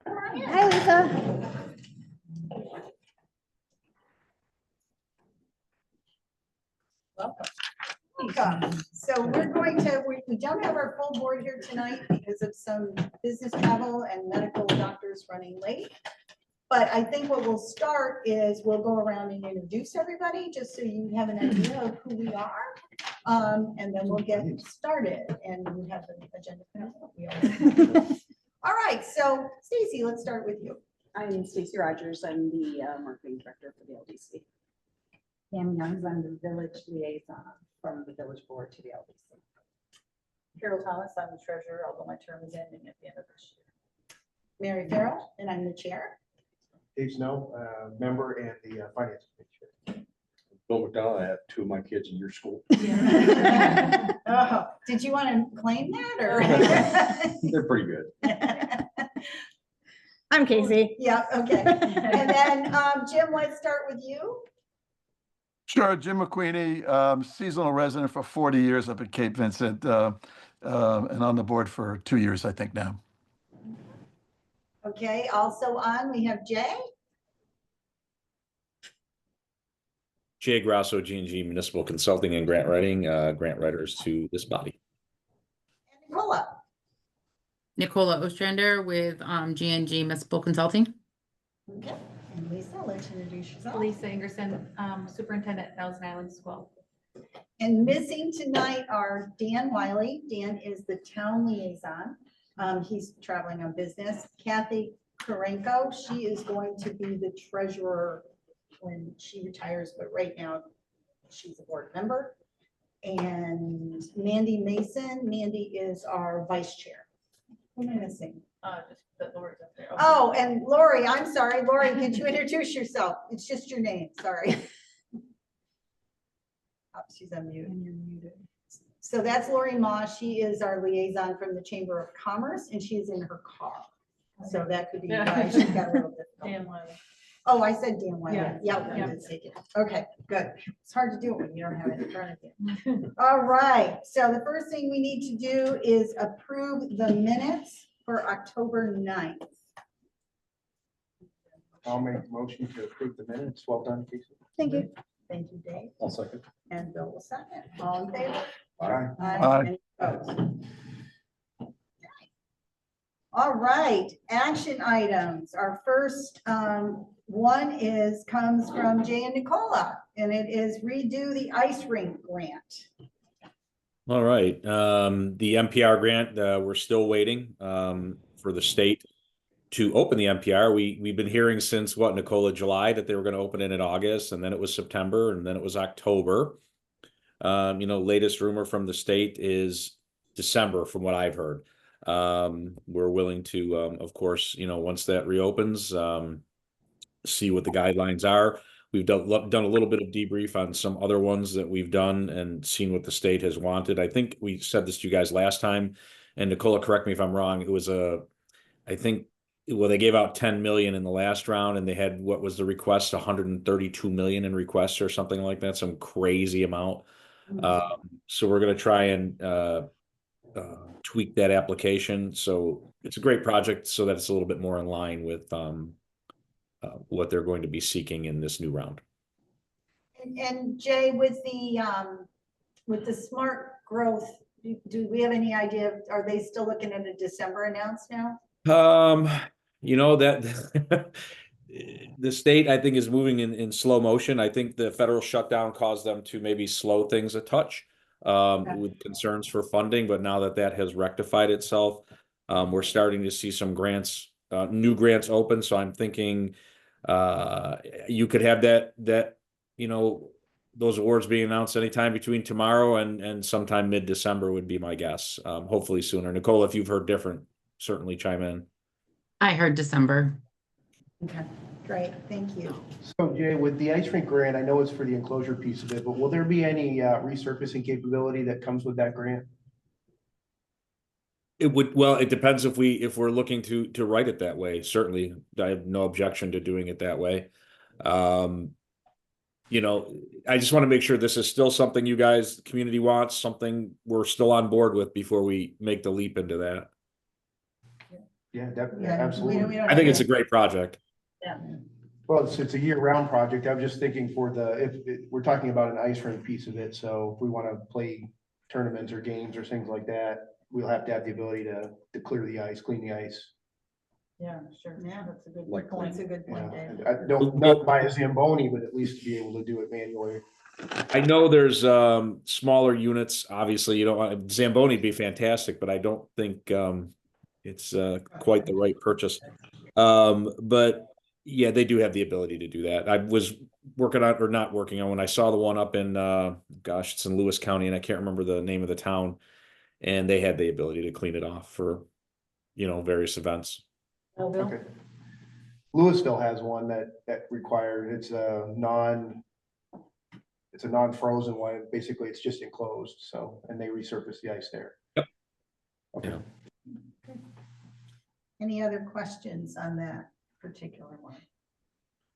Hi, Lisa. Welcome. So we don't have our full board here tonight because of some business travel and medical doctors running late. But I think what we'll start is we'll go around and introduce everybody, just so you have an idea of who we are. And then we'll get started, and we have the agenda. We always All right, so Stacy, let's start with you. I'm Stacy Rogers. I'm the marketing director for the LDC. Pam Youngs, I'm the village liaison from the village board to the LDC. Carol Thomas, I'm the treasurer, although my term is ending at the end of this year. Mary Farrell, and I'm the chair. Dave Snow, member and the finance committee. Bill McDonald, I have two of my kids in your school. Oh, did you want to claim that, or? They're pretty good. I'm Casey. Yeah, okay. And then, Jim, let's start with you. Sure, Jim McQueenie, seasonal resident for 40 years up at Cape Vincent, and on the board for 2 years, I think now. Okay, also on, we have Jay. Jay Grasso, G&G Municipal Consulting and Grant Writing, grant writers to this body. And Nicola. Nicola Ostrander with G&G Municipal Consulting. Okay, and Lisa, let's introduce yourself. Lisa Ingerson, superintendent at Thousand Island School. And missing tonight are Dan Wiley. Dan is the town liaison. He's traveling on business. Kathy Karenko, she is going to be the treasurer when she retires, but right now she's a board member. And Mandy Mason, Mandy is our vice chair. Who am I missing? Just that Lori's up there. Oh, and Lori, I'm sorry. Lori, could you introduce yourself? It's just your name, sorry. Oh, she's unmuted. And you're muted. So that's Lori Ma. She is our liaison from the Chamber of Commerce, and she's in her car. So that could be why she's got a little difficult. Dan Wiley. Oh, I said Dan Wiley. Yeah. Yeah, I Yeah. did say it. Okay, good. It's hard to do it when you don't have it in front of you. All right, so the first thing we need to do is approve the minutes for October 9th. I'll make a motion to approve the minutes. Well done, Casey. Thank you. Thank you, Dave. I'll second. And Bill will second. All in favor? Aye. Aye. Any opposed? All right, action items. Our first one comes from Jay and Nicola, and it is redo the ice rink grant. All right, the NPR grant, we're still waiting for the state to open the NPR. We've been hearing since Nicola, July, that they were going to open it in August, and then it was September, and then it was October. Latest rumor from the state is December, from what I've heard. We're willing to, of course, once that reopens, see what the guidelines are. We've done a little bit of debrief on some other ones that we've done and seen what the state has wanted. I think we said this to you guys last time, and Nicola, correct me if I'm wrong. It was they gave out 10 million in the last round, and they had, what was the request, 132 million in requests or something like that, some crazy amount. So we're going to try and tweak that application. So it's a great project, so that it's a little bit more in line with what they're going to be seeking in this new round. And Jay, with the smart growth, do we have any idea? Are they still looking at a December announce now? That the state, I think, is moving in slow motion. I think the federal shutdown caused them to maybe slow things a touch with concerns for funding. But now that has rectified itself, we're starting to see some grants, new grants open. So I'm thinking you could have those awards being announced anytime between tomorrow and sometime mid-December would be my guess. Hopefully sooner. Nicole, if you've heard different, certainly chime in. I heard December. Okay, great, thank you. So Jay, with the ice rink grant, I know it's for the enclosure piece of it, but will there be any resurfacing capability that comes with that grant? It depends if we're looking to write it that way. Certainly, I have no objection to doing it that way. I just want to make sure this is still something you guys, the community wants, something we're still on board with before we make the leap into that. Yeah, definitely, Yeah, we absolutely. don't I think have it's a great project. Well, it's a year-round project. I'm just thinking for we're talking about an ice rink piece of it, so if we want to play tournaments or games or things like that, we'll have to have the ability to clear the ice, clean the ice. Yeah, sure. Yeah. That's a good Like point. That's a good You point, know, Dave. and I don't, not buy a Zamboni, but at least to be able to do it manually. I know there's smaller units. Obviously, you don't want Zamboni would be fantastic, but I don't think it's quite the right purchase. But yeah, they do have the ability to do that. I was working on or not working on when I saw the one up in gosh, it's in Lewis County, and I can't remember the name of the town, and they had the ability to clean it off for various events. Oh, Bill? Okay. Louisville has one that required, it's a non-frozen one. Basically, it's just enclosed, so, and they resurface the ice there. Yep. Okay. Yeah. Any other questions on that particular one?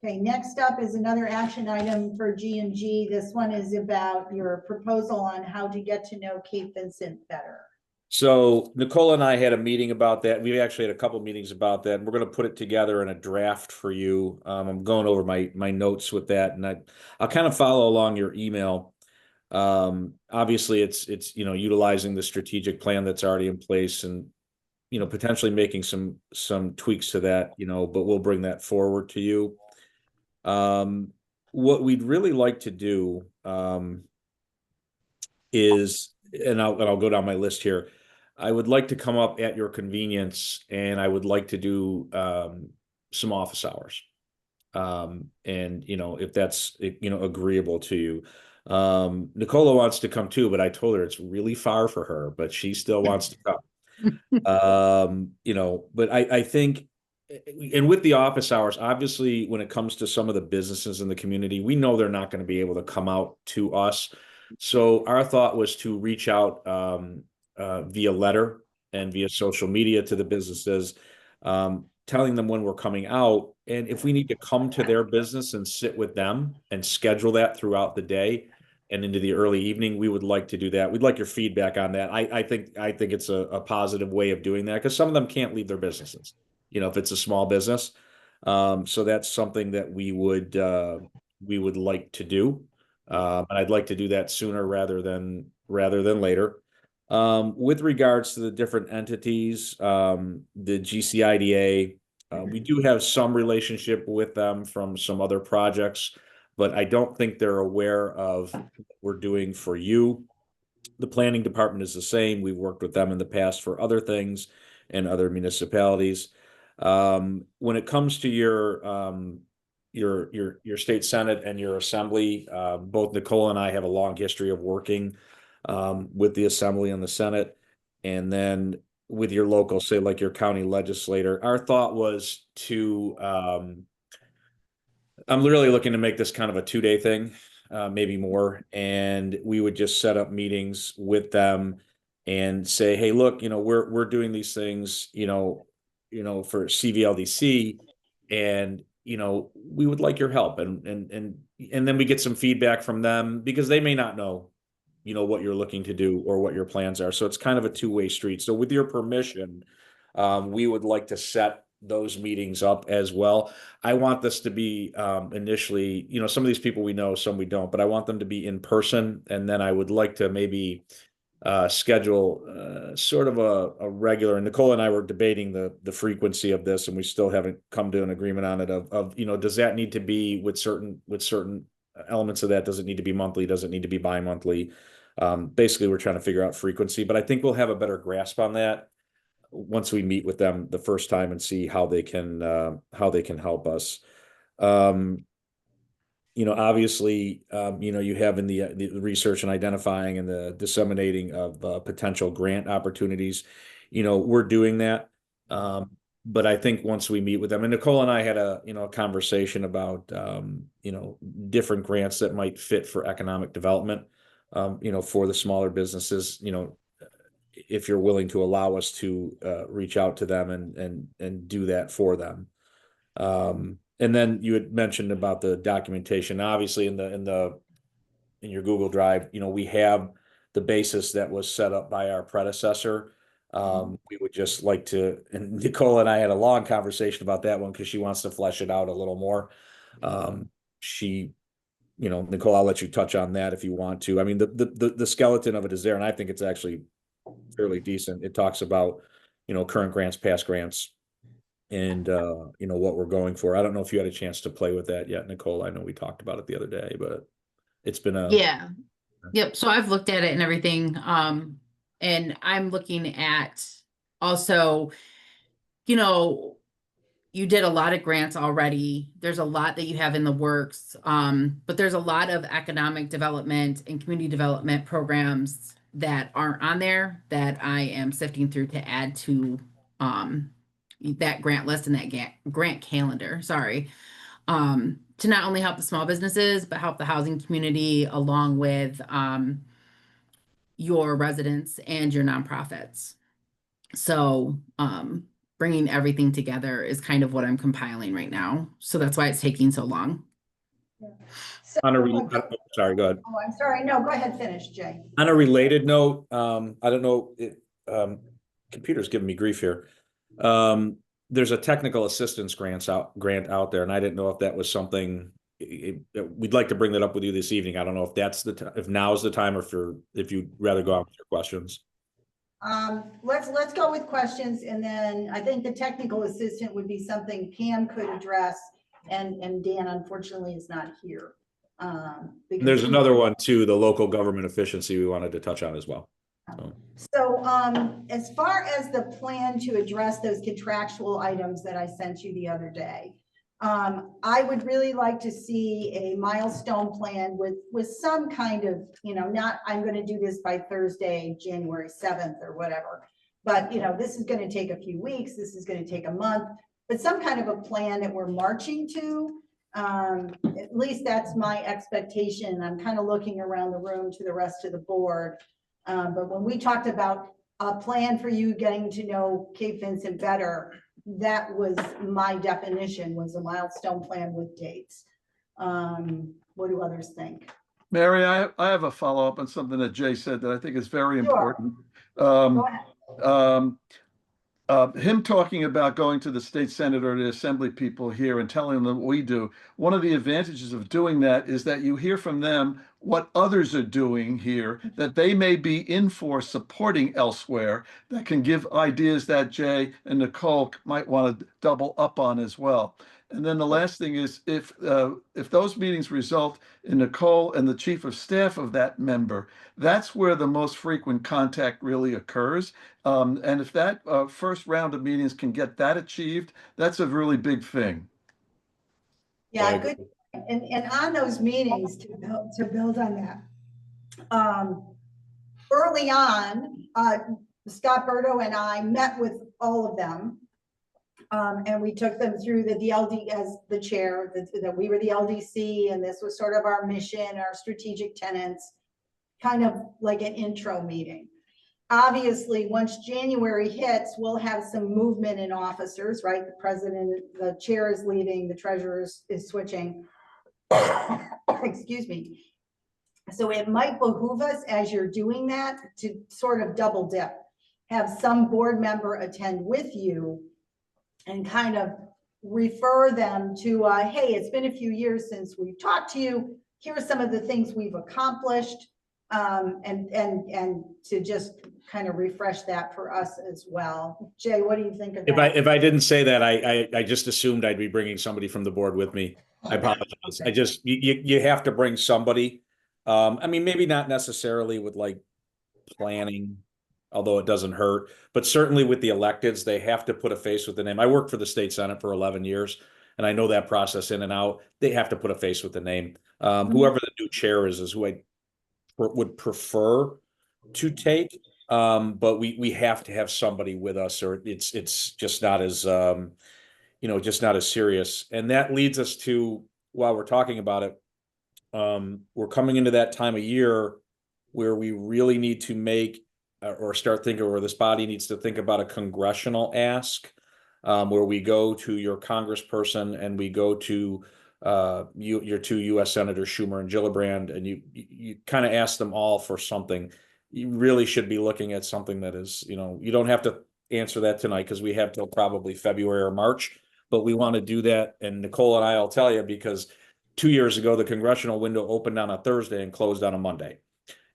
Okay, next up is another action item for G&G. This one is about your proposal on how to get to know Cape Vincent better. So Nicole and I had a meeting about that. We actually had a couple meetings about that. And we're going to put it together in a draft for you. I'm going over my notes with that, and I'll kind of follow along your email. Obviously, it's utilizing the strategic plan that's already in place, and potentially making some tweaks to that. But we'll bring that forward to you. What we'd really like to do is, and I'll go down my list here. I would like to come up at your convenience, and I would like to do some office hours. And if that's agreeable to you. Nicola wants to come too, but I told her it's really far for her, but she still wants to come. But I think, and with the office hours, obviously, when it comes to some of the businesses in the community, we know they're not going to be able to come out to us. So our thought was to reach out via letter and via social media to the businesses, telling them when we're coming out. And if we need to come to their business and sit with them and schedule that throughout the day and into the early evening, we would like to do that. We'd like your feedback on that. I think it's a positive way of doing that, because some of them can't leave their businesses, if it's a small business. So that's something that we would like to do. And I'd like to do that sooner rather than later. With regards to the different entities, the GCIDA, we do have some relationship with them from some other projects, but I don't think they're aware of what we're doing for you. The planning department is the same. We've worked with them in the past for other things and other municipalities. When it comes to your state senate and your assembly, both Nicole and I have a long history of working with the assembly and the senate. And then with your local, say like your county legislator, our thought was to I'm literally looking to make this kind of a 2-day thing, maybe more. And we would just set up meetings with them and say, hey, look, we're doing these things, for CVLDC, and we would like your help. And then we get some feedback from them, because they may not know, what you're looking to do or what your plans are. So it's kind of a two-way street. So with your permission, we would like to set those meetings up as well. I want this to be initially, some of these people we know, some we don't, but I want them to be in person. And then I would like to maybe schedule sort of a regular, and Nicole and I were debating the frequency of this, and we still haven't come to an agreement on it of does that need to be with certain elements of that? Does it need to be monthly? Does it need to be bi-monthly? Basically, we're trying to figure out frequency, but I think we'll have a better grasp on that once we meet with them the first time and see how they can help us. Obviously, you have in the research and identifying and the disseminating of potential grant opportunities. We're doing that. But I think once we meet with them, and Nicole and I had a conversation about different grants that might fit for economic development, for the smaller businesses, if you're willing to allow us to reach out to them and do that for them. And then you had mentioned about the documentation. Obviously, in your Google Drive, we have the basis that was set up by our predecessor. We would just like to, and Nicole and I had a long conversation about that one because she wants to flesh it out a little more. Nicole, I'll let you touch on that if you want to. I mean, the skeleton of it is there, and I think it's actually fairly decent. It talks about, current grants, past grants, and what we're going for. I don't know if you had a chance to play with that yet, Nicole. I know we talked about it the other day, but it's been Yeah. Yep. So I've looked at it and everything. And I'm looking at also, you did a lot of grants already. There's a lot that you have in the works. But there's a lot of economic development and community development programs that aren't on there that I am sifting through to add to that grant list and that grant calendar. Sorry. To not only help the small businesses, but help the housing community along with your residents and your nonprofits. So bringing everything together is kind of what I'm compiling right now. So that's why it's taking so long. So, sorry, go ahead. oh, I'm sorry. No, go ahead, finish, Jay. On a related note, I don't know, computer's giving me grief here. There's a technical assistance grant out there, and I didn't know if that was something we'd like to bring that up with you this evening. I don't know if that's if now's the time, or if you'd rather go on with your questions. Let's go with questions, and then I think the technical assistant would be something Pam could address, and Dan unfortunately is not here. There's another one too, the local government efficiency we wanted to touch on as well. So as far as the plan to address those contractual items that I sent you the other day, I would really like to see a milestone plan with some kind of, not I'm going to do this by Thursday, January 7th or whatever, but this is going to take a few weeks. This is going to take a month, but some kind of a plan that we're marching to. At least that's my expectation. I'm kind of looking around the room to the rest of the board. But when we talked about a plan for you getting to know Cape Vincent better, that was my definition, was a milestone plan with dates. What do others think? Mary, I have a follow-up on something that Jay said that I think is very Sure. important. Go ahead. Him talking about going to the state senate or the assembly people here and telling them what we do. One of the advantages of doing that is that you hear from them what others are doing here that they may be in for supporting elsewhere, that can give ideas that Jay and Nicole might want to double up on as well. And then the last thing is, if those meetings result in Nicole and the chief of staff of that member, that's where the most frequent contact really occurs. And if that first round of meetings can get that achieved, that's a really big thing. Yeah, good. And on those meetings, to build on that, early on, Scott Berto and I met with all of them. And we took them through the DLD as the chair, that we were the LDC, and this was sort of our mission, our strategic tenets, kind of like an intro meeting. Obviously, once January hits, we'll have some movement in officers, right? The president, the chair is leaving, the treasurer is switching. Excuse me. So it might behoove us, as you're doing that, to sort of double dip, have some board member attend with you and kind of refer them to, hey, it's been a few years since we've talked to you. Here are some of the things we've accomplished, and to just kind of refresh that for us as well. Jay, what do you think of that? If I didn't say that, I just assumed I'd be bringing somebody from the board with me. I apologize. I just, you have to bring somebody. I mean, maybe not necessarily with like planning, although it doesn't hurt, but certainly with the electeds, they have to put a face with the name. I worked for the state senate for 11 years, and I know that process in and out. They have to put a face with the name. Whoever the new chair is who I would prefer to take. But we have to have somebody with us, or it's just not as, just not as serious. And that leads us to, while we're talking about it, we're coming into that time of year where we really need to make or start thinking, or this body needs to think about a congressional ask, where we go to your congressperson and we go to your two U.S. Senators, Schumer and Gillibrand, and you kind of ask them all for something. you really should be looking at something that is, you don't have to answer that tonight because we have till probably February or March, but we want to do that. And Nicole and I will tell you, because 2 years ago, the congressional window opened on a Thursday and closed on a Monday.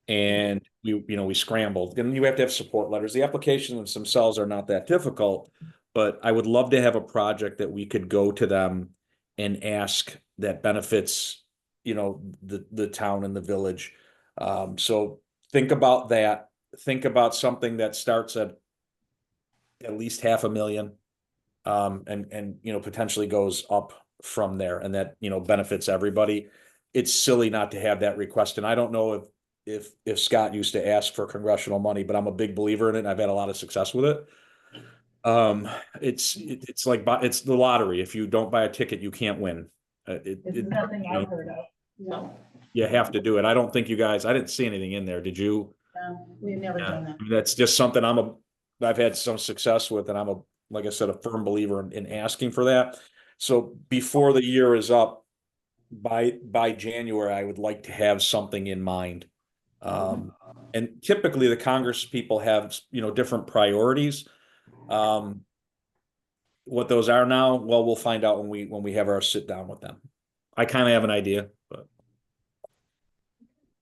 And we scrambled, and you have to have support letters. The applications themselves are not that difficult, but I would love to have a project that we could go to them and ask that benefits, the town and the village. So think about that. Think about something that starts at least 500,000, and potentially goes up from there, and that, benefits everybody. It's silly not to have that request. And I don't know if Scott used to ask for congressional money, but I'm a big believer in it, and I've had a lot of success with it. It's like, it's the lottery. If you don't buy a ticket, you can't win. It's nothing I've heard of. No, You have to do it. I don't think I didn't see anything in there. Did you? We've never done that. That's just something I've had some success with, and I'm like I said, a firm believer in asking for that. So before the year is up, by January, I would like to have something in mind. And typically the Congress people have, different priorities. What those are now, well, we'll find out when we have our sit down with them. I kind of have an idea, but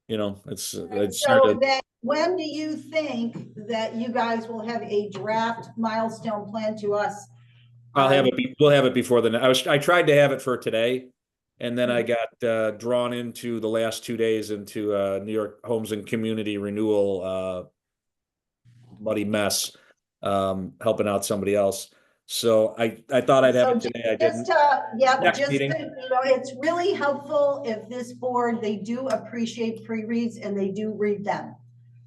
it's hard So to. then, when do you think that you guys will have a draft milestone plan to us? We'll have it before I tried to have it for today, and then I got drawn into the last 2 days into New York Homes and Community Renewal muddy mess, helping out somebody else. So I thought I'd have it today. I didn't. Next meeting. It's really helpful if this board, they do appreciate pre-reads and they do read them.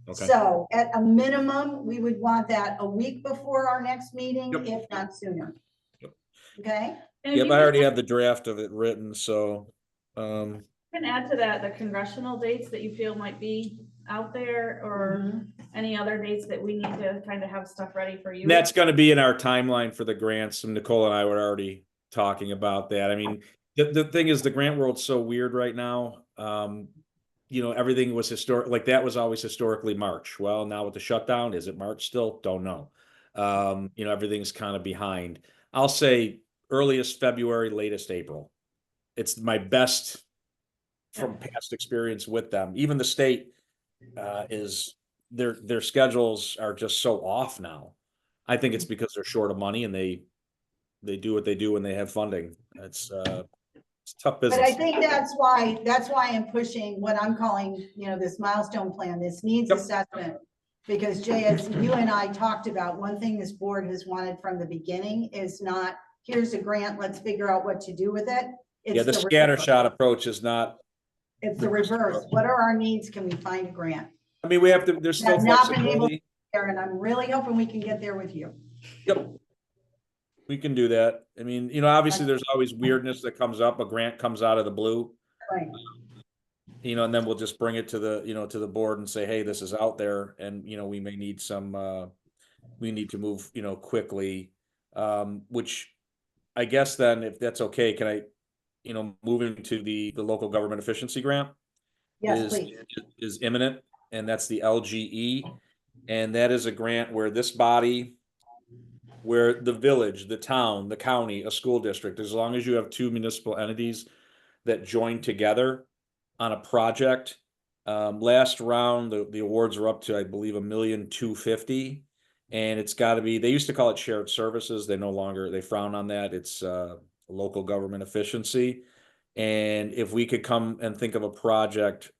Okay. So at a minimum, we would want that a week before our next meeting, if not sooner. Yep. Okay? Yep, I already have the draft of it written, so. Can add to that the congressional dates that you feel might be out there, or any other dates that we need to kind of have stuff ready for you. That's going to be in our timeline for the grants, and Nicole and I were already talking about that. I mean, the thing is, the grant world's so weird right now. Everything was historic, like that was always historically March. Well, now with the shutdown, is it March still? Don't know. Everything's kind of behind. I'll say earliest February, latest April. It's my best from past experience with them. Even the state is their schedules are just so off now. I think it's because they're short of money, and they do what they do when they have funding. It's tough business. But I think that's why I'm pushing what I'm calling, this milestone plan, this needs assessment. Because Jay, as you and I talked about, one thing this board has wanted from the beginning is not, here's a grant, let's figure out what to do with it. It's the scattershot approach is not. It's the reverse. What are our needs? Can we find a grant? I mean, we have to, there's still flexibility. And I'm really hoping we can get there with you. Yep. We can do that. I mean, obviously there's always weirdness that comes up. A grant comes out of the blue. Right. And then we'll just bring it to the, to the board and say, hey, this is out there, and, we may need we need to move, quickly. Which I guess then, if that's okay, can I, moving to the local government efficiency grant? Yes, please. Is imminent, and that's the LGE. And that is a grant where this body, where the village, the town, the county, a school district, as long as you have two municipal entities that join together on a project. Last round, the awards are up to, I believe, $1,250,000. And it's got to be, they used to call it shared services. They no longer, they frown on that. It's local government efficiency. And if we could come and think of a project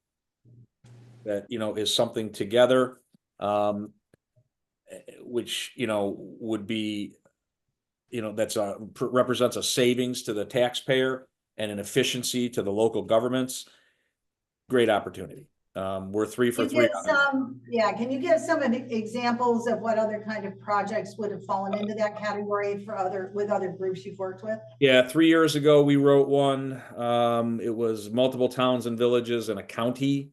that, is something together, which, would be, that's represents a savings to the taxpayer and an efficiency to the local governments. Great opportunity. We're 3 for 3. Can you give some examples of what other kind of projects would have fallen into that category with other groups you've worked with? Yeah, 3 years ago we wrote one. It was multiple towns and villages and a county,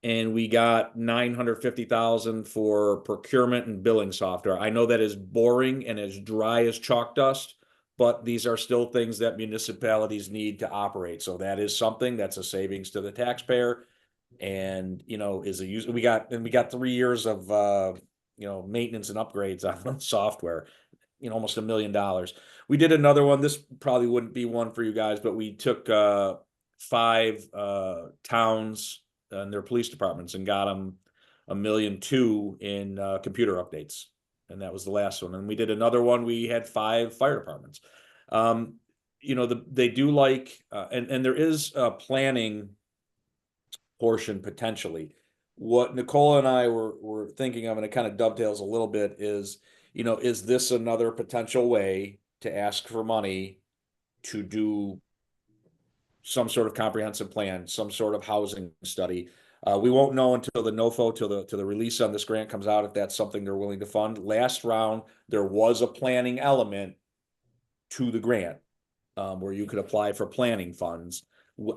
and we got $950,000 for procurement and billing software. I know that is boring and as dry as chalk dust, but these are still things that municipalities need to operate. So that is something that's a savings to the taxpayer. and, you know, is a user, we got 3 years of, you know, maintenance and upgrades on software, you know, almost $1 million. We did another one. This probably wouldn't be one for you guys, but we took 5 towns and their police departments and got them $1.2 million in computer updates. And that was the last one. And we did another one. We had 5 fire departments. You know, they do like, and there is a planning portion potentially. What Nicole and I were thinking of, and it kind of dovetails a little bit, is, you know, is this another potential way to ask for money to do some sort of comprehensive plan, some sort of housing study? We won't know until the NOFO, till the release on this grant comes out, if that's something they're willing to fund. Last round, there was a planning element to the grant, where you could apply for planning funds.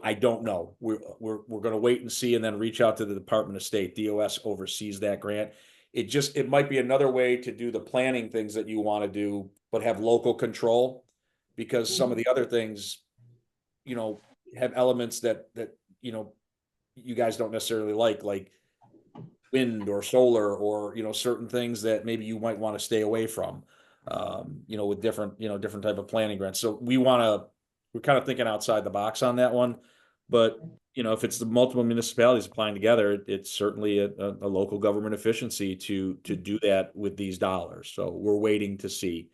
I don't know. We're going to wait and see, and then reach out to the Department of State. DOS oversees that grant. It might be another way to do the planning things that you want to do, but have local control, because some of the other things, you know, have elements that, you know, you guys don't necessarily like wind or solar, or, you know, certain things that maybe you might want to stay away from, you know, with different type of planning grants. So we're kind of thinking outside the box on that one. But, you know, if it's the multiple municipalities applying together, it's certainly a local government efficiency to do that with these dollars. So we're waiting to see.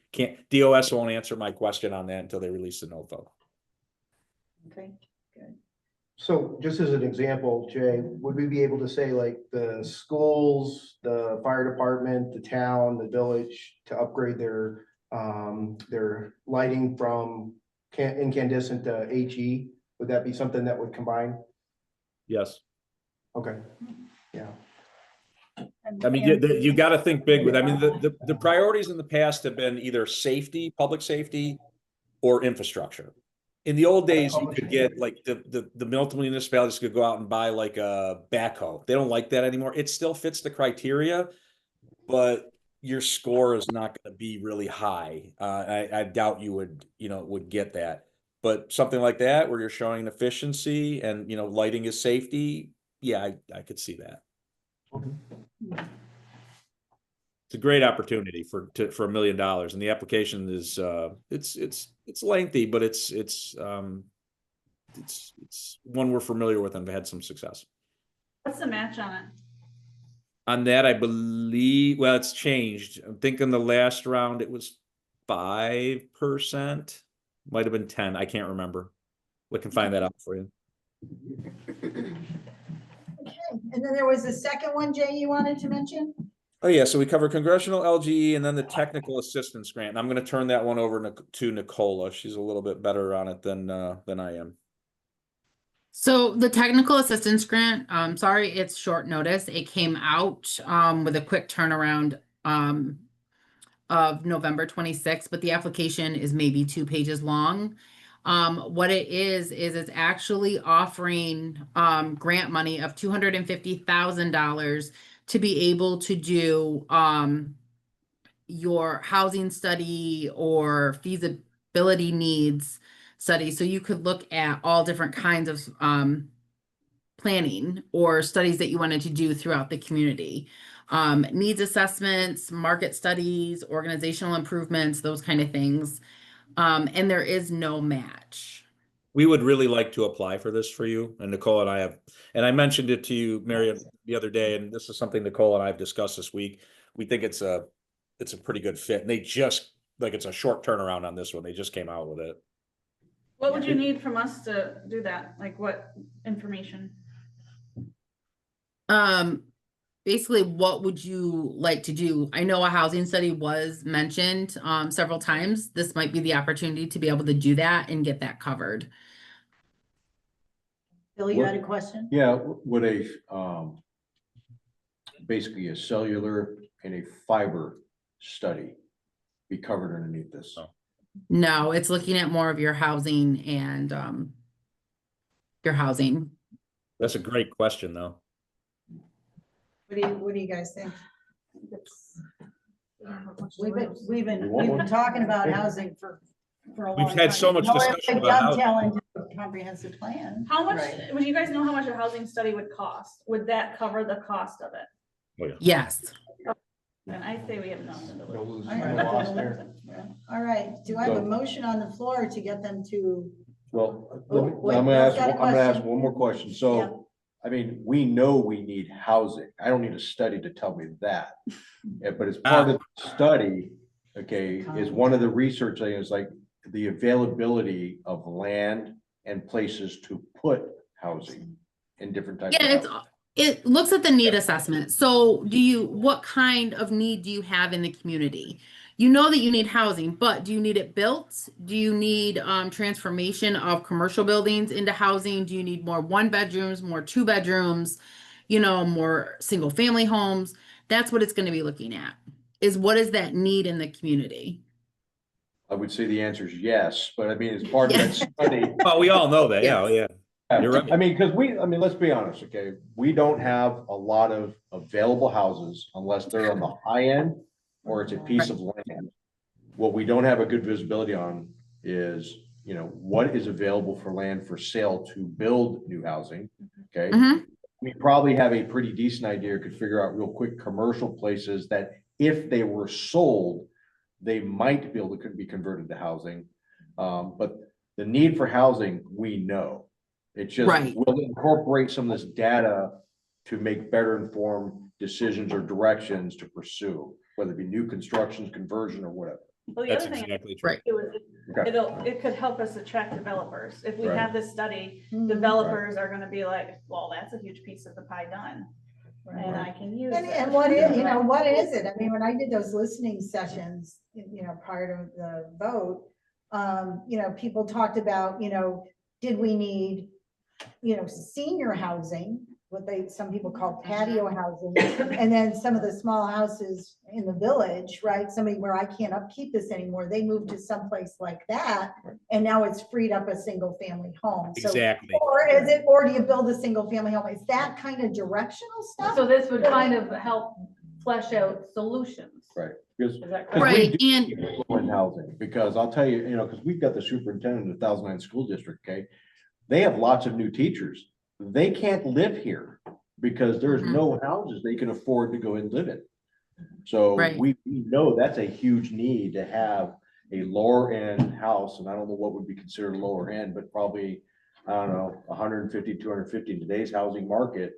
DOS won't answer my question on that until they release the NOFO. Okay, good. So just as an example, Jay, would we be able to say like the schools, the fire department, the town, the village, to upgrade their lighting from incandescent to HE? Would that be something that would combine? Yes. Okay, yeah. I mean, you got to think big with, I mean, the priorities in the past have been either safety, public safety, or infrastructure. In the old days, you could get like the multiple municipalities could go out and buy like a backhoe. They don't like that anymore. It still fits the criteria, but your score is not going to be really high. I doubt you would get that. But something like that, where you're showing efficiency and, you know, lighting is safety, yeah, I could see that. It's a great opportunity for $1 million, and the application is it's lengthy, but it's one we're familiar with and have had some success. What's the match on it? On that, I believe, well, it's changed. I'm thinking the last round it was 5%, might have been 10. I can't remember. We can find that out for you. Okay, and then there was the second one, Jay, you wanted to mention? Oh yeah, so we cover congressional LGE and then the technical assistance grant. And I'm going to turn that one over to Nicola. She's a little bit better on it than I am. So the technical assistance grant, sorry, it's short notice. It came out with a quick turnaround of November 26th, but the application is maybe 2 pages long. What it is it's actually offering grant money of $250,000 to be able to do your housing study or feasibility needs study. So you could look at all different kinds of planning or studies that you wanted to do throughout the community. Needs assessments, market studies, organizational improvements, those kind of things. And there is no match. We would really like to apply for this for you. And Nicole and I have, and I mentioned it to you, Mary, the other day, and this is something Nicole and I have discussed this week. We think it's a pretty good fit. And they just, like, it's a short turnaround on this one. They just came out with it. What would you need from us to do that? Like what information? Basically, what would you like to do? I know a housing study was mentioned several times. This might be the opportunity to be able to do that and get that covered. Bill, you had a question? Yeah, would basically a cellular and a fiber study be covered underneath this? No, it's looking at more of your housing and your housing. That's a great question, though. What do you guys think? We've been talking about housing for a long time. We've had so much discussion about housing. comprehensive plan. How much, Right. would you guys know how much a housing study would cost? Would that cover the cost of it? Yes. And I say we have nothing to No lose. lose, All right. no loss there. All right, do I have a So- motion on the floor to get them to, Well, Oh, wait, I'm gonna Bill's ask, got a I'm gonna ask question. one more question. Yeah. So, I mean, we know we need housing. I don't need a study to tell me that. But as part of the study, okay, is one of the research things like the availability of land and places to put housing in different types of Yeah, housing. it looks at the need assessment. So what kind of need do you have in the community? You know that you need housing, but do you need it built? Do you need transformation of commercial buildings into housing? Do you need more 1 bedrooms, more 2 bedrooms, more single family homes? That's what it's going to be looking at, is what is that need in the community? I would say the answer is yes, but I mean, as part of that study. Well, we all know that. Yeah, yeah. You're right. I mean, because let's be honest, okay, we don't have a lot of available houses unless they're on the high end or it's a piece of land. What we don't have a good visibility on is, what is available for land for sale to build new housing, okay? Mhm. We probably have a pretty decent idea, could figure out real quick commercial places that if they were sold, they might be able to be converted to housing. But the need for housing, we know. It's just, Right. we'll incorporate some of this data to make better informed decisions or directions to pursue, whether it be new constructions, conversion, or whatever. Well, the That's other thing exactly true. Right. it could help us attract developers. If we Right. have this study, Mhm. developers are gonna be like, well, that's a huge piece of the pie done. And I can use it. and what is, what is it? I mean, when I did those listening sessions, prior to the vote, people talked about, did we need, senior housing, what some people call patio housing, and then some of the small houses in the village, right? Somebody where I can't upkeep this anymore, they moved to someplace like that, and now it's freed up a single family home. So, Exactly. or do you build a single family home? Is that kind of directional stuff? So this would kind of help flesh out solutions. Right. Because Is that Because we Right, do and need people in housing, because I'll tell you, because we've got the superintendent of the 1009 school district, okay? They have lots of new teachers. They can't live here because there's Mhm. no houses they can afford to go and live in. So Right. we know that's a huge need to have a lower end house, and I don't know what would be considered lower end, but probably, I don't know, 150, 250 in today's housing market,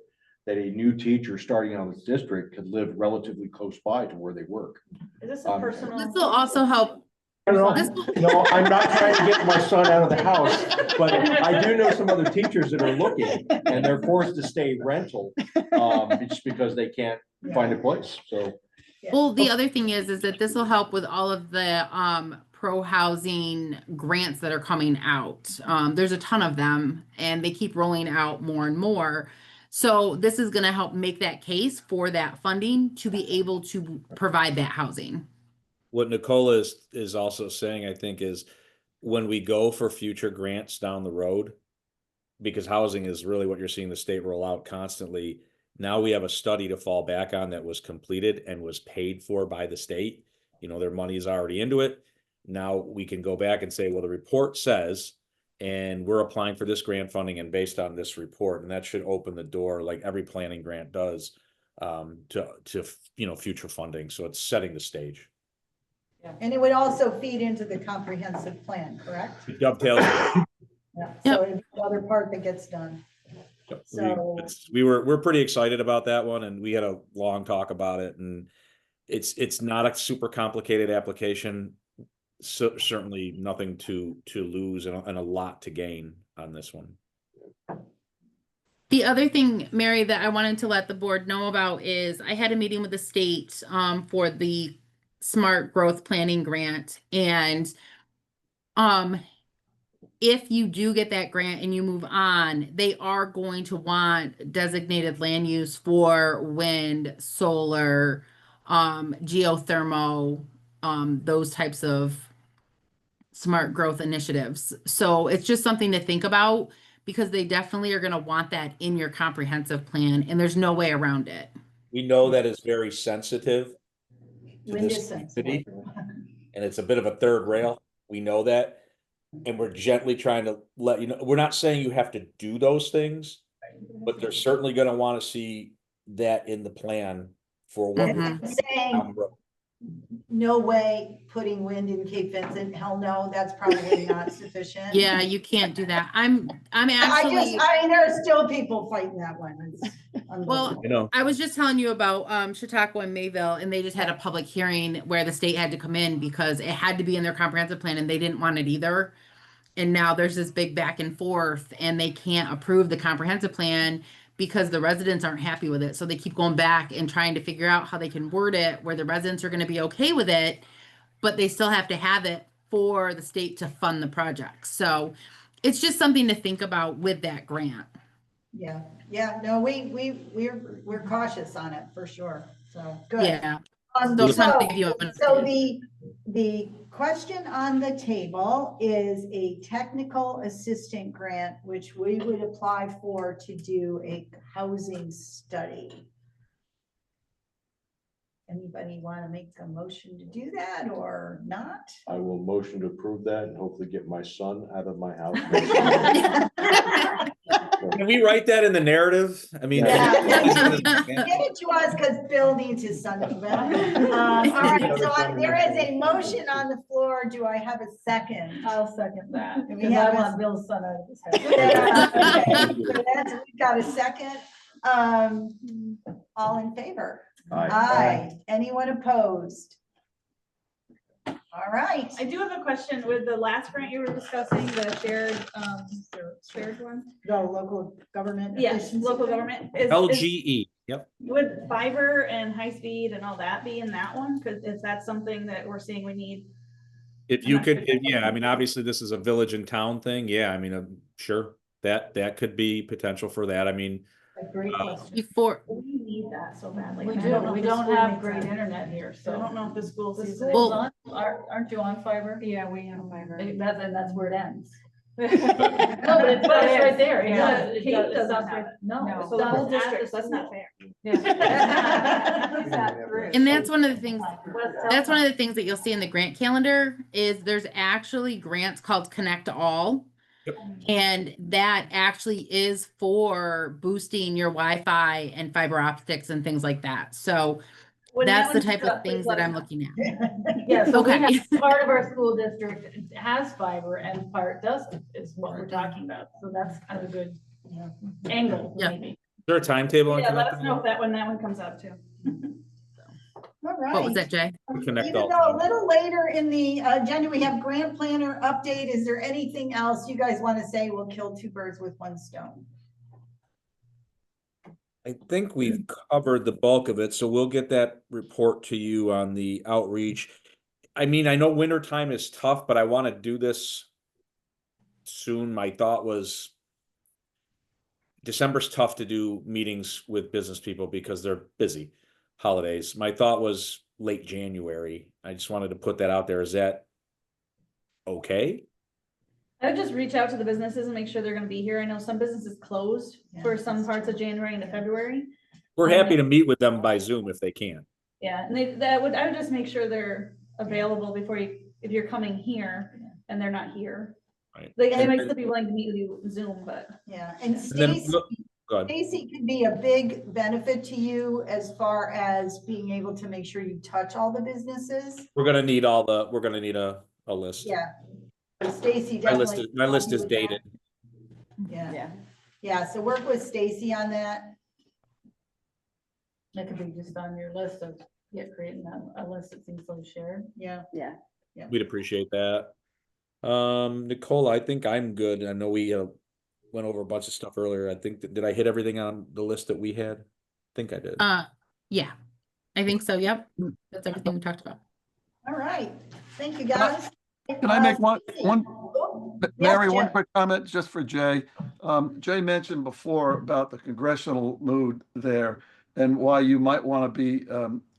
that a new teacher starting out in this district could live relatively close by to where they work. Is this a personal? this will also help. This will- No, I'm not trying to get my son out of the house, but I do know some other teachers that are looking and they're forced to stay rental, just because they can't find a place, so. Well, the other thing is that this will help with all of the pro housing grants that are coming out. There's a ton of them and they keep rolling out more and more. So this is going to help make that case for that funding to be able to provide that housing. What Nicola is also saying, I think, is when we go for future grants down the road, because housing is really what you're seeing the state roll out constantly. Now we have a study to fall back on that was completed and was paid for by the state. Their money is already into it. Now we can go back and say, well, the report says, and we're applying for this grant funding and based on this report, and that should open the door like every planning grant does to future funding. So it's setting the stage. And it would also feed into the comprehensive plan, correct? It dovetails. Yeah. So it's the other part that gets done. So We're pretty excited about that one, and we had a long talk about it, and it's not a super complicated application. So certainly nothing to lose and a lot to gain on this one. The other thing, Mary, that I wanted to let the board know about is I had a meeting with the state for the Smart Growth Planning Grant. And if you do get that grant and you move on, they are going to want designated land use for wind, solar, geothermal, those types of smart growth initiatives. So it's just something to think about because they definitely are going to want that in your comprehensive plan and there's no way around it. We know that is very sensitive to Wind this is community, and it's a bit of a third rail. We know that, And we're gently trying to let you know, we're not saying you have to do those things, but they're certainly gonna wanna see that in the plan for what. And I'm saying, no way putting wind in Cape Vincent, hell no, that's probably not sufficient. Yeah, you can't do that. I'm I actually, mean, there are still people fighting that one. It's unbelievable. You know, I was just telling you about Chautauqua and Mayville, and they just had a public hearing where the state had to come in because it had to be in their comprehensive plan and they didn't want it either. And now there's this big back and forth and they can't approve the comprehensive plan because the residents aren't happy with it. So they keep going back and trying to figure out how they can word it where the residents are going to be okay with it, but they still have to have it for the state to fund the project. So it's just something to think about with that grant. Yeah, no, we're cautious on it for sure. So good. Yeah. So Just wanted to give you an update. the question on the table is a technical assistant grant, which we would apply for to do a housing study. Anybody want to make a motion to do that or not? I will motion to approve that and hopefully get my son out of my house. can we write that in the narrative? I mean. Give it to us because Bill needs his son to go. All right, so there is a motion on the floor. Do I have a second? I'll second that, We because I have want Bill's son out of his head. Okay, so we've got a second. All in favor? Aye. Anyone opposed? All right. I do have a question with the last grant you were discussing, the shared one. The local government. Yes, efficiency local grant? government. Is LGE, yep. would fiber and high speed and all that be in that one? Cause if that's something that we're seeing we need. If you could, yeah, I mean, obviously this is a village and town thing. Yeah, I mean, sure, that could be potential for that. I mean, A great question. Before, We need that so badly. We and I do, don't know we if the don't school have needs great that. internet here, So I so. don't know if the school The sees school's it. on, aren't you on fiber? Yeah, we have fiber. That's where it ends. No, but it's right there, yeah. The It Cape does- doesn't it's have it. No. No. it's So the not whole at district, the that's not school. fair. and that's one of the things, that's one of the things that you'll see in the grant calendar is there's actually grants called Connect All. Yep. And that actually is for boosting your Wi-Fi and fiber optics and things like that. So When that's that the one type comes of up, please things let that us I'm know. looking at. Yeah, so we Okay. have, part of our school district has fiber and part doesn't, is what we're talking about. So that's kind of a good angle, Yeah. maybe. is there a timetable on Yeah, let us connecting? know if that one comes up too. All right. What was that, Jay? Connect Even all though a time. little later in the agenda, we have grant planner update. Is there anything else you guys want to say? We'll kill two birds with one stone. I think we've covered the bulk of it, so we'll get that report to you on the outreach. I mean, I know winter time is tough, but I want to do this soon. My thought was December's tough to do meetings with business people because they're busy holidays. My thought was late January. I just wanted to put that out there. Is that okay? I would just reach out to the businesses and make sure they're gonna be here. I know some businesses closed for some parts of January into February. We're happy to meet with them by Zoom if they can. Yeah, and I would just make sure they're available before if you're coming here and they're not here. Right. They might still be willing to meet with you Zoom, but. Yeah, and And then, Stacy, go ahead. Stacy could be a big benefit to you as far as being able to make sure you touch all the businesses. We're gonna need a list. Yeah. Stacy My list definitely. is dated. Yeah, yeah, so work with Stacy on that. That could be just on your list of, creating a list that's easily shared. Yeah. Yeah. We'd appreciate that. Nicole, I think I'm good. I know we went over a bunch of stuff earlier. I think did I hit everything on the list that we had? I think I did. Yeah, I think so. Yep. That's everything we talked about. All right, thank you, guys. Can I make one, Yes, Mary, one Jim. quick comment just for Jay? Jay mentioned before about the congressional mood there and why you might want to be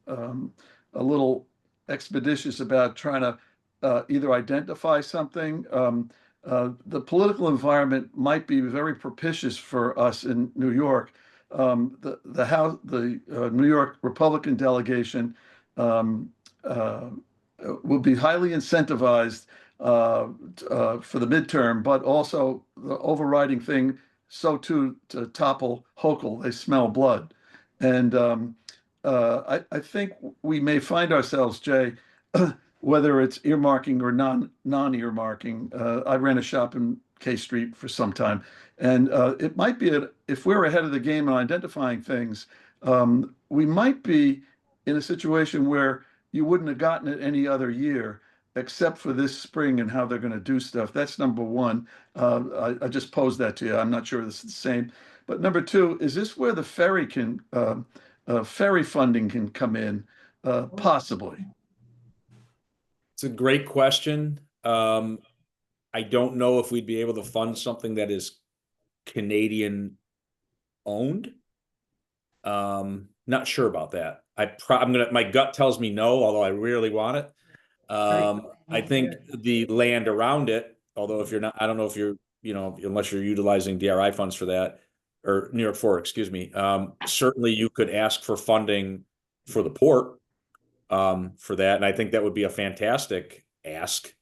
a little expeditious about trying to either identify something. The political environment might be very propitious for us in New York. The New York Republican delegation will be highly incentivized for the midterm, but also the overriding thing, so too to topple Hochul, they smell blood. And I think we may find ourselves, Jay, whether it's earmarking or non-earmarking. I ran a shop in K Street for some time, and it might be, if we're ahead of the game in identifying things, we might be in a situation where you wouldn't have gotten it any other year, except for this spring and how they're going to do stuff. That's number one. I just posed that to you. I'm not sure this is the same. But number two, is this where the ferry ferry funding can come in? Possibly. It's a great question. I don't know if we'd be able to fund something that is Canadian owned. Not sure about that. My gut tells me no, although I really want it. I think the land around it, although if you're not, I don't know if you're, unless you're utilizing DRI funds for that, or New York Fork, excuse me. Certainly you could ask for funding for the port for that. And I think that would be a fantastic ask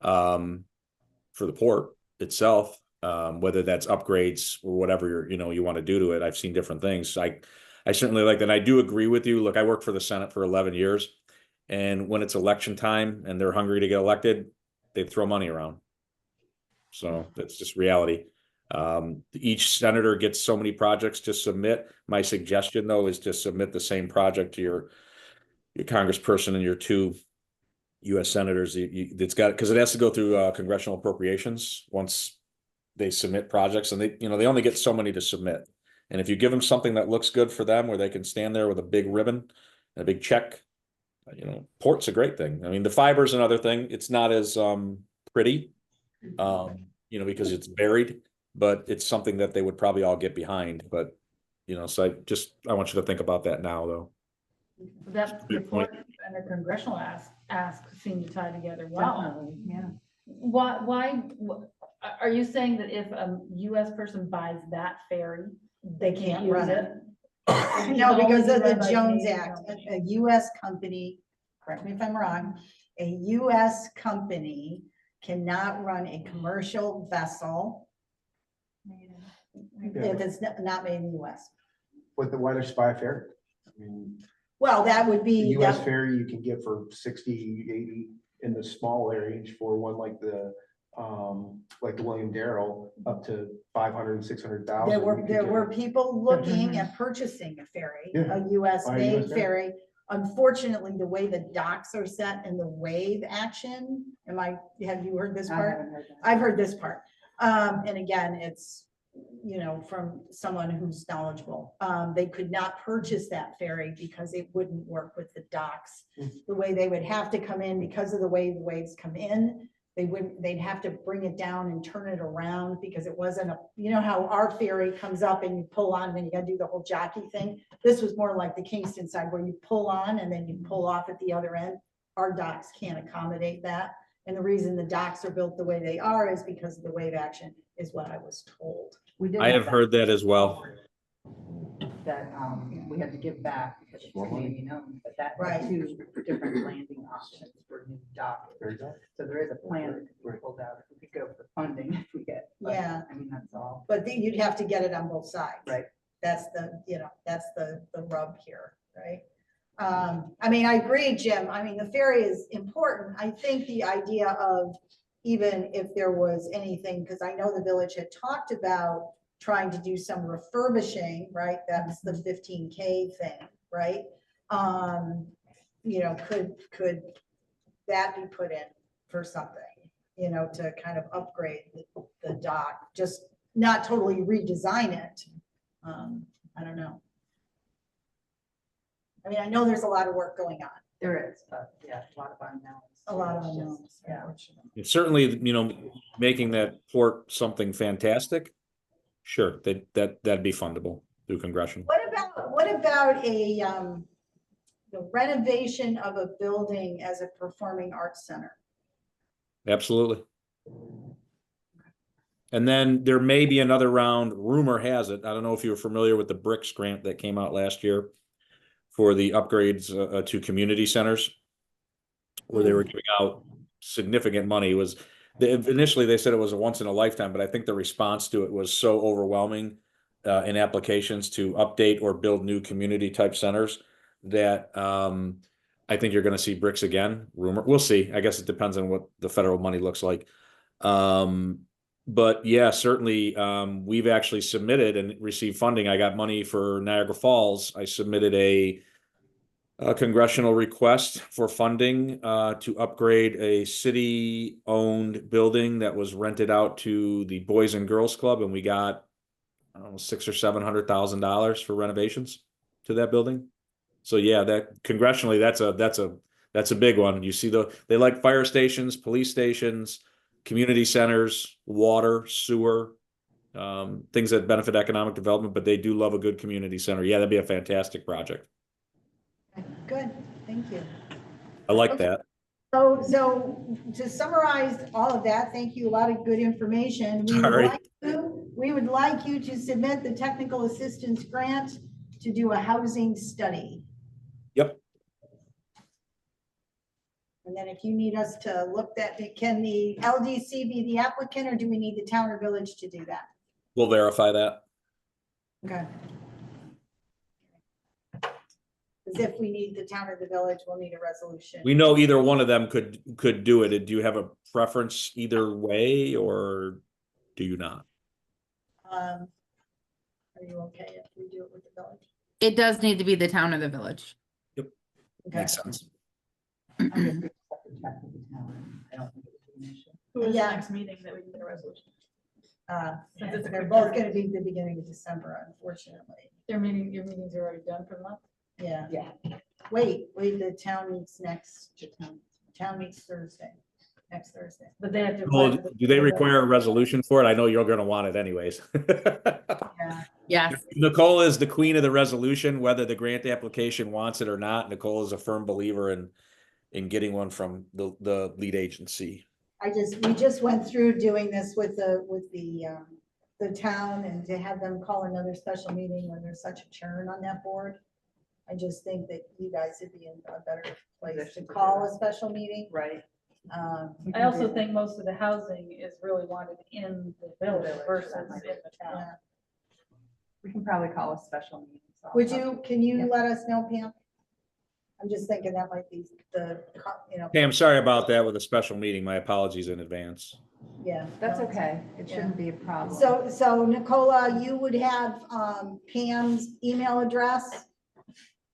for the port itself, whether that's upgrades or whatever you want to do to it. I've seen different things. I certainly like that. And I do agree with you. Look, I worked for the Senate for 11 years. And when it's election time and they're hungry to get elected, they throw money around. So that's just reality. Each senator gets so many projects to submit. My suggestion, though, is to submit the same project to your congressperson and your 2 U.S. senators. It's got, because it has to go through congressional appropriations once they submit projects, and they only get so many to submit. And if you give them something that looks good for them, where they can stand there with a big ribbon and a big check, port's a great thing. I mean, the fiber's another thing. It's not as pretty, because it's buried, but it's something that they would probably all get behind. But so I want you to think about that now, though. That report and the congressional ask seem to tie together well. Yeah. Why, are you saying that if a US person buys that ferry, They can't can't use run it? it. No, because of the Run by Jones Canadian Act, company. a US company, correct me if I'm wrong, a US company cannot run a commercial vessel if it's not made in the US. With the weather spy ferry. I mean, Well, that would the be, US ferry you can get for 60, 80 in the small range, for one like the William Darrell, up to 500, 600,000. there were people looking at purchasing a ferry, Yeah. a US Buy a made US ferry. ferry. Unfortunately, the way the docks are set and the wave action, have you heard this part? I've heard this part. And again, it's, from someone who's knowledgeable. They could not purchase that ferry because it wouldn't work with the docks. The way they would have to come in, because of the way the waves come in, they'd have to bring it down and turn it around, because it wasn't how our ferry comes up and you pull on and then you gotta do the whole jockey thing. This was more like the Kingston side, where you pull on and then you pull off at the other end. Our docks can't accommodate that. And the reason the docks are built the way they are is because of the wave action, is what I was told. I have heard that as well. That we had to give back because it's Canadian owned, but that Right. had 2 different landing options for new dock. There you go. So there is a plan that could be pulled out if we could go for funding if we get. but, Yeah. I mean, that's all. But then you'd have to get it on both sides. Right. That's the rub here, right? I agree, Jim. The ferry is important. I think the idea of, even if there was anything, because I know the village had talked about trying to do some refurbishing, right? That's the 15K thing, right? Could that be put in for something, to kind of upgrade the dock, just not totally redesign it. I don't know. I know there's a lot of work going on, There is, but yeah, a lot of unknowns. a lot of It's just- unknowns, yeah. It's certainly, making that port something fantastic. Sure, that'd be fundable through congressional. What about the renovation of a building as a performing arts center? Absolutely. And then there may be another round, rumor has it, I don't know if you're familiar with the BRICS grant that came out last year for the upgrades to community centers, where they were giving out significant money. It was, initially they said it was a once in a lifetime, but I think the response to it was so overwhelming in applications to update or build new community type centers that I think you're going to see bricks again. Rumor, we'll see. I guess it depends on what the federal money looks like. But yeah, certainly we've actually submitted and received funding. I got money for Niagara Falls. I submitted a congressional request for funding to upgrade a city-owned building that was rented out to the Boys and Girls Club, and we got I don't know, $600,000 or $700,000 for renovations to that building. So yeah, that congressionally, that's a big one. You see they like fire stations, police stations, community centers, water, sewer, things that benefit economic development, but they do love a good community center. Yeah, that'd be a fantastic project. Good, thank you. I like Okay. that. So to summarize all of that, thank you, a lot of good information. Sorry. We would like you to submit the technical assistance grant to do a housing study. Yep. And then if you need us to look that, can the LDC be the applicant, or do we need the town or village to do that? We'll verify that. Okay. Because if we need the town or the village, we'll need a resolution. We know either one of them could do it. Do you have a preference either way, or do you not? Are you okay if we do it with the village? It does need to be the town or the village. Okay. Makes sense. I guess we just have to check with the town. I don't think it would be an issue. Who is the Yeah. next meeting that we can get a resolution? Since they're both gonna be the beginning of December, unfortunately. Your meetings are already done for the month? Yeah. Yeah. Wait, the town meets town meets Thursday, next Thursday. But they have to. Well, apply for the- do they require a resolution for it? I know you're going to want it anyways. Yeah. Yes. Nicole is the queen of the resolution, whether the grant application wants it or not. Nicole is a firm believer in getting one from the lead agency. We just went through doing this with the town, and to have them call another special meeting when there's such a churn on that board. I just think that you guys would be in a better place to Position to do call a that. special meeting. Right. I also think most of the housing is really wanted in the village Village, versus that in might the town. Yeah. We can probably call a special meeting. so I'll Would talk you, to- can you Yeah. let us know, Pam? I'm just thinking that might be Hey, I'm sorry about that with a special meeting. My apologies in advance. yeah. That's no. okay. It shouldn't be a problem. So Nicola, you would have Pam's email address?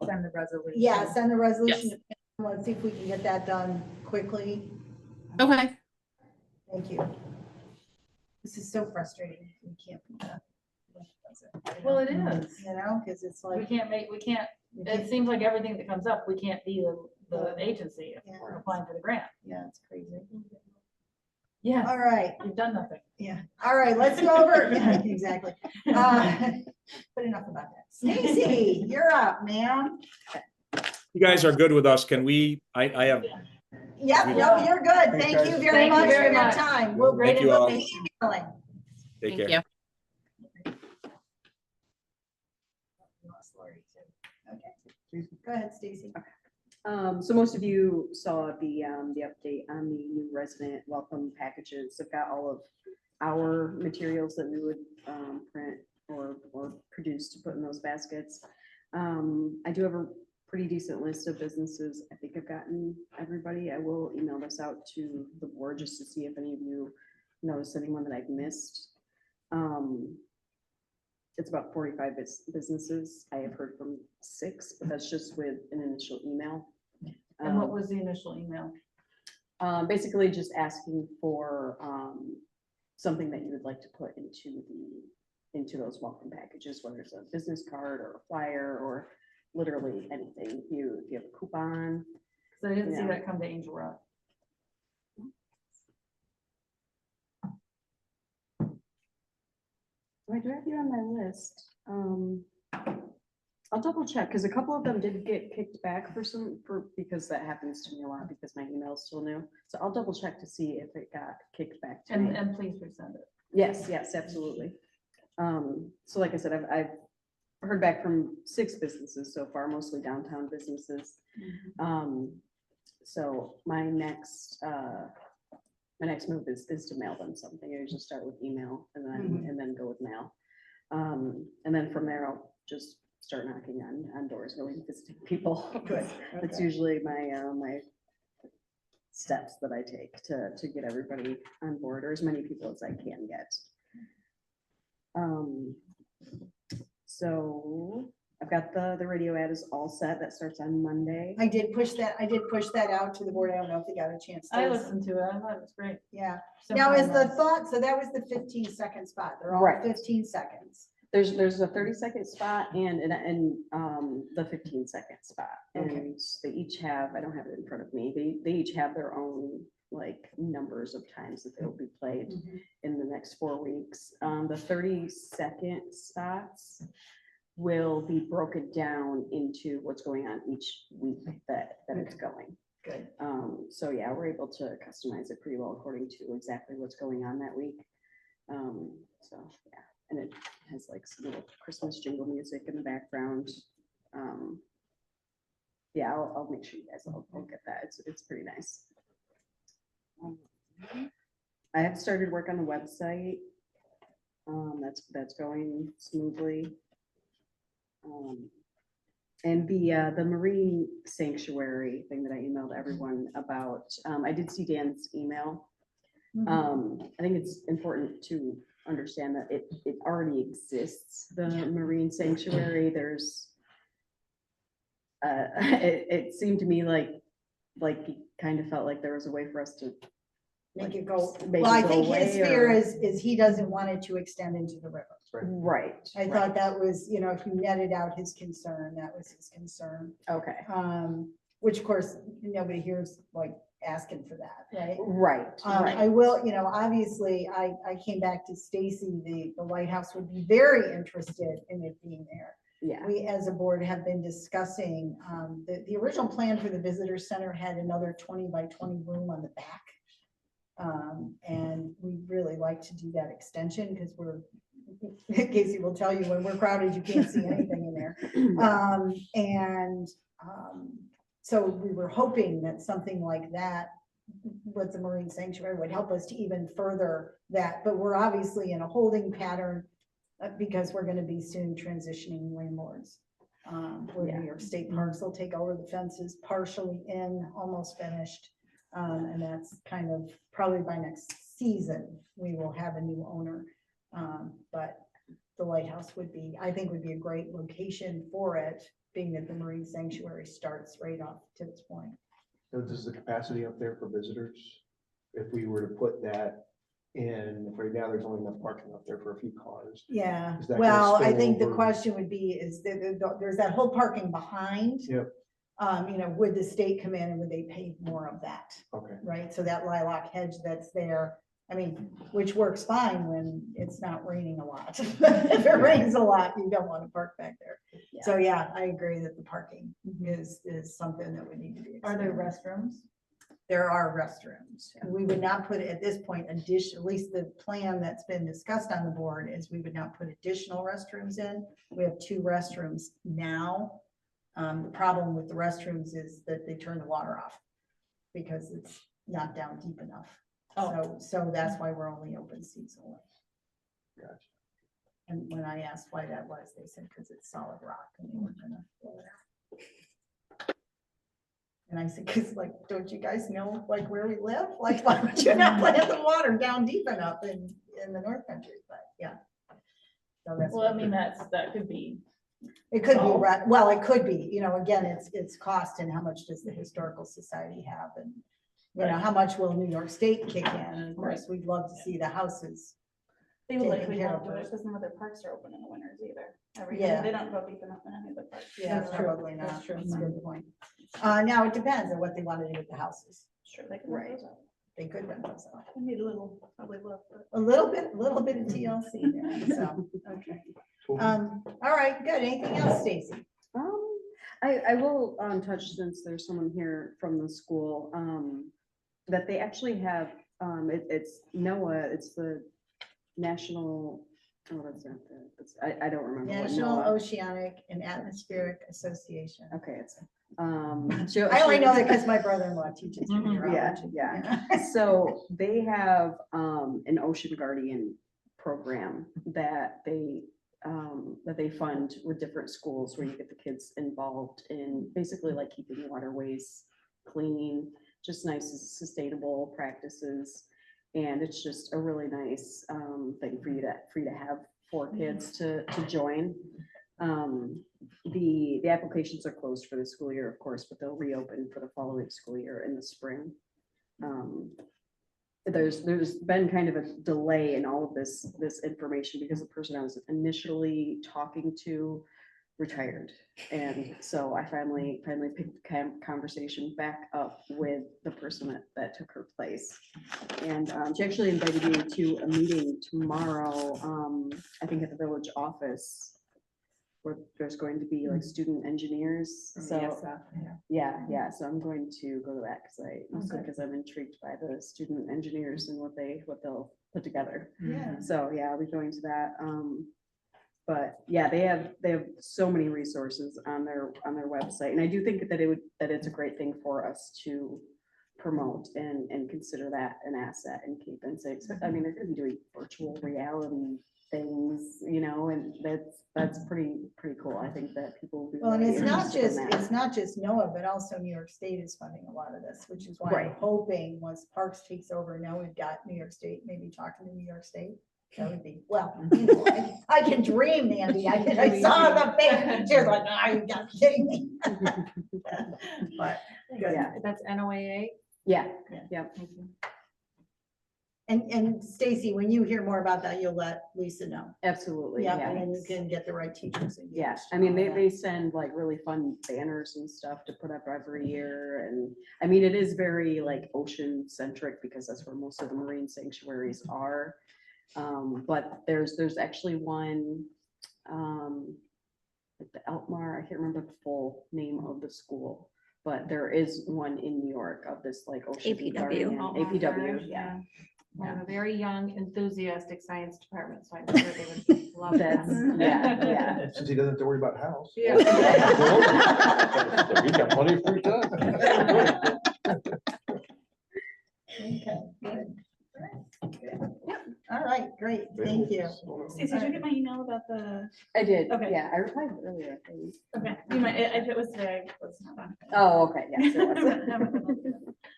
Send the resolution. Yeah, send the resolution Yes. to Pam. Let's see if we can get that done quickly. Okay. Thank you. This is so frustrating. We can't be that. Well, it is. You know, because it's We like. can't, it seems like everything that comes up, we can't be the agency if Yeah. we're applying for the grant. Yeah, it's crazy. Yeah, All right, you've done nothing. yeah. All right, let's go over. Yeah, exactly. But enough about that. Stacy, you're up, ma'am. You guys are good with us. Can we, I have, Yep, no, you're good. Thanks, Thank you guys. very Thank you much for very your much. time. We'll Thank you all. be emailing. take Thank care. you. Okay. Go ahead, Stacy. So most of you saw the update on the new resident welcome packages. I've got all of our materials that we would print or produce to put in those baskets. I do have a pretty decent list of businesses. I think I've gotten everybody. I will email this out to the board just to see if any of you notice anyone that I've missed. It's about 45 businesses. I have heard from 6, but that's just with an initial email. And what was the initial email? Basically just asking for something that you would like to put into those welcome packages, whether it's a business card or a flyer or literally anything. If you have a coupon. So I didn't see Yeah. that come to Angel Rock. I do have you on my list. I'll double check because a couple of them did get kicked back because that happens to me a lot because my email is still new. So I'll double check to see if it got kicked back to me. And please resend it. Yes, absolutely. So like I said, I've heard back from 6 businesses so far, mostly downtown businesses. So my next move is to mail them something. I usually start with email and then go with mail. And then from there, I'll just start knocking on doors, going visiting people. Good. That's Okay. usually my steps that I take to get everybody on board, or as many people as I can get. So I've got the radio ad is all set. That starts on Monday. I did push that out to the board. I don't know if they got a chance. I listened to it. I thought it was great. Yeah. Simple Now is the enough. thought, so that was the 15-second spot. They're all Right. 15 seconds. There's a 30-second spot and the 15-second spot. Okay. And they each have, I don't have it in front of me, they each have their own like numbers of times that they'll be played in the next 4 weeks. The 30-second spots will be broken down into what's going on each week that it's going. Good. So yeah, we're able to customize it pretty well according to exactly what's going on that week. So yeah, and it has like some little Christmas jingle music in the background. Yeah, I'll make sure you guys, I'll get that. It's pretty nice. I have started work on the website. That's going smoothly. And the marine sanctuary thing that I emailed everyone about, I did see Dan's email. I think it's important to understand that it already exists, the marine sanctuary. There's it seemed to me like it kind of felt like there was a way for us to Make it go. make Well, I it go think his away fear or- is he doesn't want it to extend into the river. right. I thought that was, if you netted out his concern, that was his concern. Okay. Which of course, nobody here's like asking for that, right? Right. I Right. will, obviously, I came back to Stacy, the Lighthouse would be very interested in it being there. Yeah. We, as a board, have been discussing, the original plan for the visitor center had another 20 by 20 room on the back. And we really like to do that extension because Casey will tell you when we're crowded, you can't see anything in there. So we were hoping that something like that with the marine sanctuary would help us to even further that, but we're obviously in a holding pattern because we're going to be soon transitioning landlords. Where New York State Parks will take over the fences, partially in, almost finished. And that's kind of probably by next season, we will have a new owner. But the Lighthouse I think would be a great location for it, being that the marine sanctuary starts right off Tibbetts Point. So does the capacity up there for visitors, if we were to put that in, right now, there's only enough parking up there for a few cars. Yeah, Is that gonna well, I spill think the over? question would be, is there's that whole parking behind. Yep. Would the state come in and would they pay more of that? Okay. Right, so that lilac hedge that's there, which works fine when it's not raining a lot. If it rains a lot, you don't want to park back there. Yeah. So yeah, I agree that the parking is something that would need to be. Are there expanded. restrooms? There are restrooms. We would not put, at this point, at least the plan that's been discussed on the board is we would not put additional restrooms in. We have 2 restrooms now. The problem with the restrooms is that they turn the water off because it's not down deep enough. So that's why we're only open seasonally. Gotcha. And when I asked why that was, they said, because it's solid rock and they weren't gonna blow it out. And I said, because don't you guys know where we live? Why would you not put the water down deep enough in the North Country? But yeah. So that's. Well, that could be. It could be, right. Well, it could be, again, it's cost and how much does the Historical Society have and, how much will New York State kick in? And of course, we'd love to see the houses. They would taken likely care won't of do it first. because none of their parks are open in the winters either. Yeah. They don't go deep enough in any of the parks. Yeah, That's true. probably not. That's true. That's a good point. Now it depends on what they want to do with the houses. Sure, they can Right. rent those out. They could rent those out. We need a little, probably love, but. A little bit of TLC there, so, okay. All right, good. Anything else, Stacy? I will touch, since there's someone here from the school, that they actually have, it's NOAA, it's the National, that's not the, I don't remember. what National NOAA. Oceanic and Atmospheric Association. Okay, it's I only know that because my brother-in-law teaches meteorology. Yeah. So they have an Ocean Guardian program that they fund with different schools where you get the kids involved in basically like keeping waterways clean, just nice sustainable practices. And it's just a really nice thing for you to have for kids to join. The applications are closed for the school year, of course, but they'll reopen for the following school year in the spring. There's been kind of a delay in all of this information because the person I was initially talking to retired. And so I finally picked the conversation back up with the person that took her place. And she actually invited me to a meeting tomorrow, I think at the village office, where there's going to be like student engineers. So yeah, so I'm going to go to that because I'm intrigued by the student engineers and what they'll put together. Yeah. So yeah, I'll be going to that. But yeah, they have so many resources on their website, and I do think that it's a great thing for us to promote and consider that an asset and keep and say. I mean, they're going to be doing virtual reality things, and that's pretty cool. I think that people will be. Well, and really it's not interested in just NOAA, but also New York State is funding a lot of this, which is why I'm Right. hoping once Parks takes over, now we've got New York State, maybe talking to New York State. That would be, well, I can dream, Andy. I saw the pictures like, no, you got kidding me. But good. Yeah. That's NOAA. Yeah. And Stacy, when you hear more about that, you'll let Lisa know. Absolutely. Yeah, Yeah. and then you can get the right teachers. engaged Yeah, I and mean, all that. they send like really fun banners and stuff to put up every year. And I mean, it is very like ocean centric because that's where most of the marine sanctuaries are. But there's actually one, like the Eltmar, I can't remember the full name of the school, but there is one in New York of this like ocean. APW. guardian, Oh, APW, yeah. I have a very young, enthusiastic science department, so I'm sure they would love That's, that. yeah. Since he doesn't have to worry about house. So we got plenty of free time. Okay, good. Yep. All right, great. Thank you. Stacey, did you get my email about the, I did, Okay. yeah, I replied earlier. I think. okay, you might, if it was today, I was not on. Oh, okay, yeah. so that's-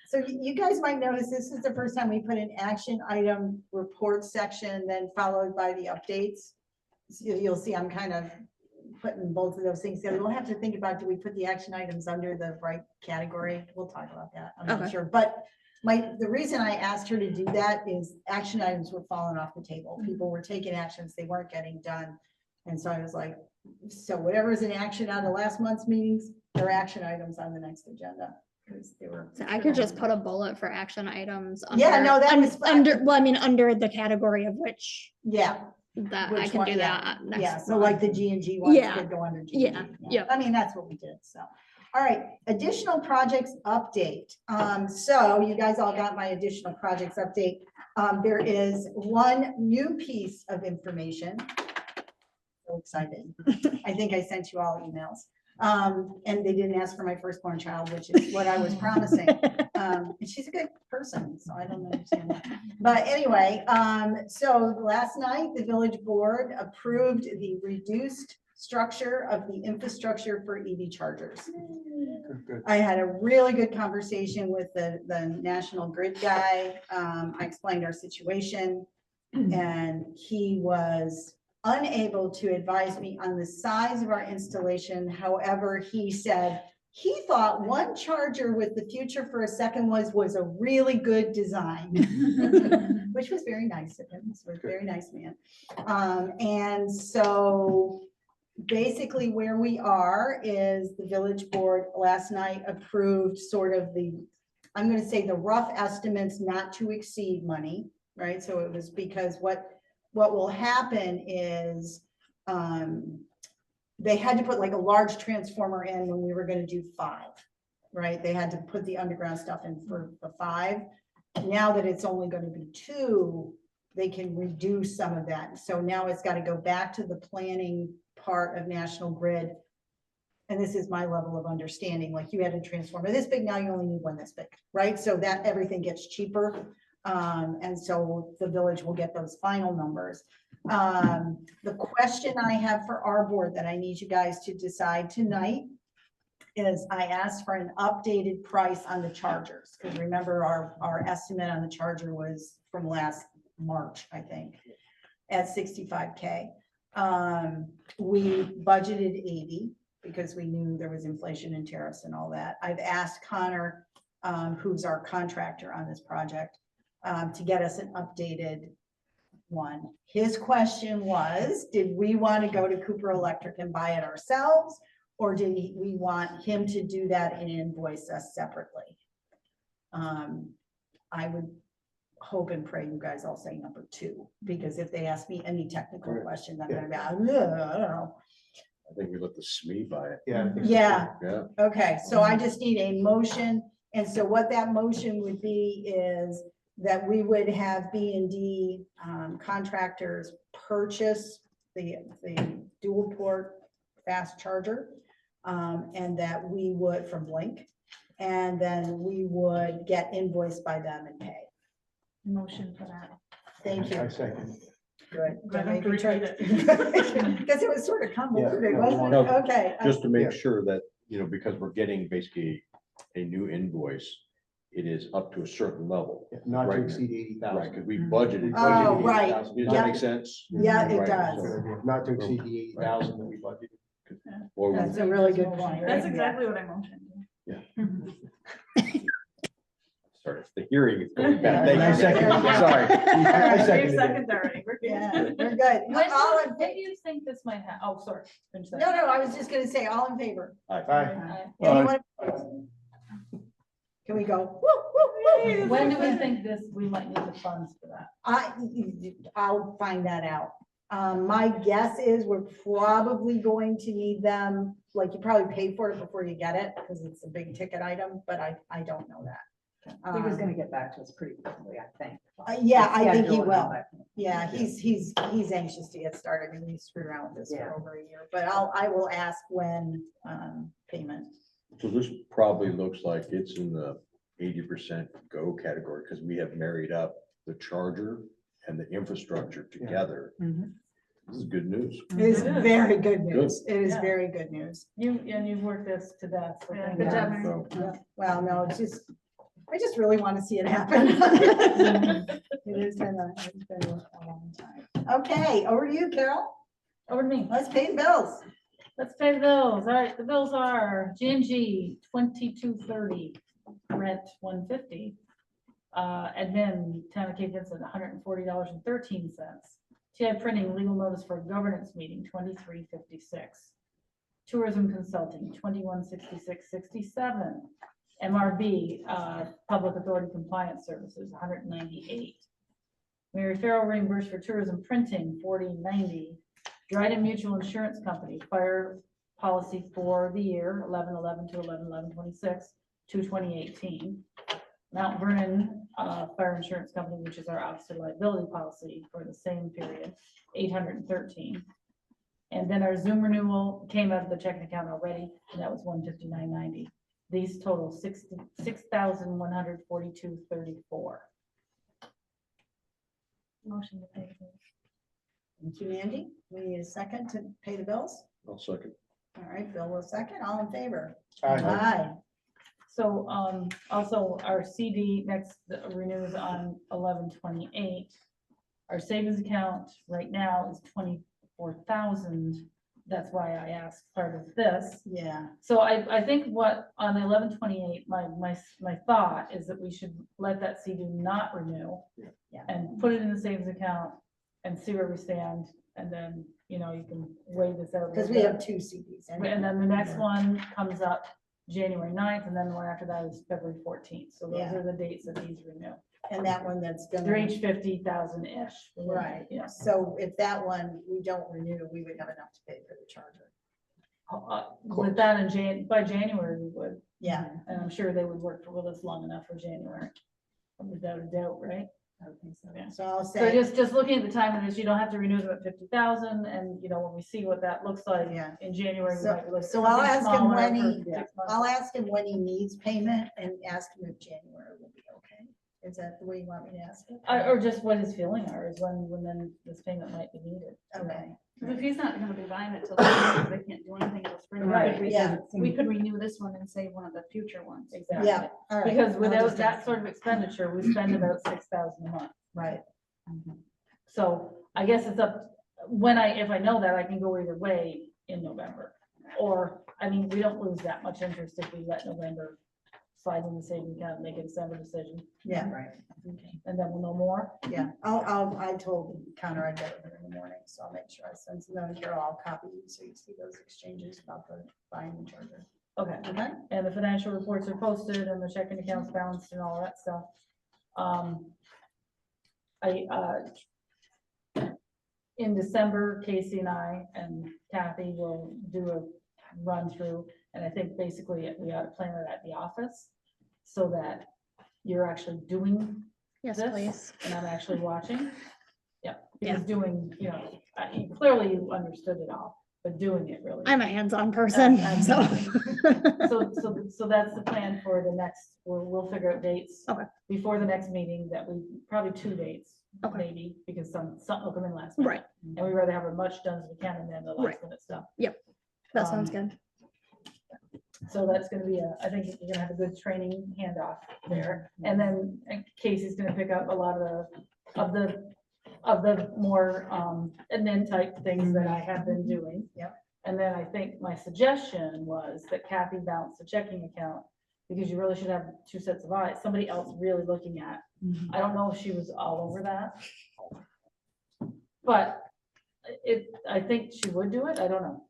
So you guys might notice this is the first time we put an action item report section, then followed by the updates. So you'll see I'm kind of putting both of those things together. We'll have to think about, do we put the action items under the right category? We'll talk about that. I'm not Okay. sure, but the reason I asked her to do that is action items were falling off the table. People were taking actions, they weren't getting done. And so I was like, so whatever is an action on the last month's meetings, they're action items on the next agenda. Because they were. So I could just put a bullet for action items. Yeah, under- no, that was fine. Under, well, I mean, under the category of which Yeah. that I Which can one? do Yeah. that next. Yeah, so like the G and G ones Yeah. could go under G and G. Yeah. I mean, that's what we did, so. All right, additional projects update. So you guys all got my additional projects update. There is one new piece of information. So excited. I think I sent you all emails. And they didn't ask for my firstborn child, which is what I was promising. And she's a good person, so I don't understand that. But anyway, so last night, the village board approved the reduced structure of the infrastructure for EV chargers. Good. I had a really good conversation with the National Grid guy. I explained our situation, and he was unable to advise me on the size of our installation. However, he said he thought one charger with the future for a second was a really good design, which was very nice of him. He was a very nice man. And so basically where we are is the village board last night approved sort of I'm going to say the rough estimates not to exceed money, right? So it was because what will happen is they had to put like a large transformer in when we were going to do 5, right? They had to put the underground stuff in for the 5. Now that it's only going to be 2, they can reduce some of that. So now it's got to go back to the planning part of National Grid and this is my level of understanding, like you had a transformer this big, now you only need one this big, right? So that everything gets cheaper. And so the village will get those final numbers. The question I have for our board that I need you guys to decide tonight is I asked for an updated price on the chargers. Because remember, our estimate on the charger was from last March, I think, at 65K. We budgeted 80 because we knew there was inflation and tariffs and all that. I've asked Connor, who's our contractor on this project, to get us an updated one. His question was, did we want to go to Cooper Electric and buy it ourselves? Or did we want him to do that and invoice us separately? I would hope and pray you guys all say number 2, because if they ask me any technical question, I'm gonna be, I don't know. I think we let the SME buy it. Yeah. Yeah, Yeah. okay, so I just need a motion, and so what that motion would be is that we would have B&D contractors purchase the dual port fast charger, and that we would, from Blink, and then we would get invoiced by them and pay. Motion for that. Thank I you. second. Good. I have to repeat it. Because it was sort of convoluted, Yeah. wasn't it? No, Okay. Just to make Yeah. sure that, because we're getting basically a new invoice, it is up to a certain level. Not to Right. exceed Right, 80,000. because we budgeted. Oh, right. Does Yeah. that make sense? Yeah, it Right, does. so- Not to exceed the 80,000 that we budgeted. Or we- That's a really good point. That's right? exactly what I motioned. Sorry, the hearing is going back. Yeah, I Thank you. second. Sorry. I Three seconded it. seconds already. We're good. Yeah, we're good. All in When do you think this might happen? Oh, sorry. Finish that. No, I was just gonna say, all in favor. Aye. Anyone opposed? Can we go? Woo, woo, woo? When do we think we might need the funds for that? I'll find that out. My guess is we're probably going to need them, like you probably pay for it before you get it, because it's a big ticket item, but I don't know that. He was gonna get back to us pretty quickly, I think. Yeah, I think he Schedule and all will. that. Yeah, he's anxious to get started, and he's screwed around with this Yeah. for over a year, but I will ask when, payment. So this probably looks like it's in the 80% go category, because we have married up the charger and the infrastructure together. Mhm. This is good news. It is It is. very good news. It is Yeah. very good news. You've worked this to death. So Yeah, thank good you. job, Mary. So, Well, no, it's just, I just really want to see it happen. It has been a long time. Okay, over to you, Carol. Over to me. Let's pay the bills. Let's pay the bills. All right, the bills are G&G 2230, rent 150. Admin, Town of Cape Vincent, $140.13. TI printing, legal notice for a governance meeting, 2356. Tourism consulting, 2166.67. MRB, public authority compliance services, 198. Mary Farrell reimbursed for tourism printing, 4090. Dryden Mutual Insurance Company, fire policy for the year, 11/11 to 11/11/26, 2/2018. Mount Vernon, Fire Insurance Company, which is our officer liability policy for the same period, 813. And then our Zoom renewal came out of the checking account already, and that was 159.90. These total $6,142.34. Motion to pay the bills. Thank you, Andy. We need a second to pay the bills. I'll second. All right, Bill will second. All in favor? Aye. Aye. So, also our CD next renews on 11/28. Our savings account right now is 24,000. That's why I asked part of this. Yeah. So I think what, on the 11/28, my thought is that we should let that CD not renew. Yeah. And put it in the savings account and see where we stand, and then, you can weigh this out. a Because little we bit. have 2 CDs. And then the next one comes up January 9th, and then the one after that is February 14th. So those Yeah. are the dates that these renew. And that one that's They're gonna, each 50,000-ish. right. Yes. So if that one we don't renew, we would have enough to pay for the charger. With that by January, we would. Yeah. And I'm sure they would work with us long enough for January. Without a doubt, right? I would think so. Yeah. So I'll So say, just looking at the time of this, you don't have to renew them at 50,000, and, you know, when we see what that looks like Yeah. in January. we So- might be looking at so I'll something ask him smaller when for he- 6 months. I'll ask him when he needs payment and ask him if January will be okay. Is that the way you want me to ask it? Or just what his feeling are, is when then this payment might be needed. Okay. Because if he's not gonna be buying it till spring, they can't do anything till spring. Right, yeah. We could renew this one and save one of the future ones. Exactly. Yeah, all right. Because I'll without just that ask sort him. of expenditure, we spend about 6,000 a month. Right. So I guess it's up, if I know that, I can go either way in November. Or, I mean, we don't lose that much interest if we let November slide in the savings account and make a December decision. Yeah, Right. And then we'll know more. yeah. I told Connor I'd get with him in the morning, so I'll make sure I send some notes here. I'll copy you so you see those exchanges about the buying the charger. Okay. Okay? And the financial reports are posted and the checking accounts balanced and all that stuff. In December, Casey and I and Kathy will do a run through, and I think basically we ought to plan it at the office so that you're actually doing Yes, this, please. and I'm actually watching. Yeah, Yeah. because doing, you know, clearly you understood it all, but doing it really. I'm a hands-on person, so. So that's the plan for the next, we'll figure out dates. Okay. Before the next meeting, that we, probably 2 dates, Okay. maybe, because some will come in last minute. Right, And we'd rather have as much done as we can, and then the last Right. minute stuff. that sounds good. So that's gonna be I think you're gonna have a good training handoff there. And then Casey's gonna pick up a lot of the more admin type things that I have been doing. Yep. And then I think my suggestion was that Kathy balance the checking account, because you really should have 2 sets of eyes, somebody else really looking at. I don't know if she was all over that. But I think she would do it, I don't know.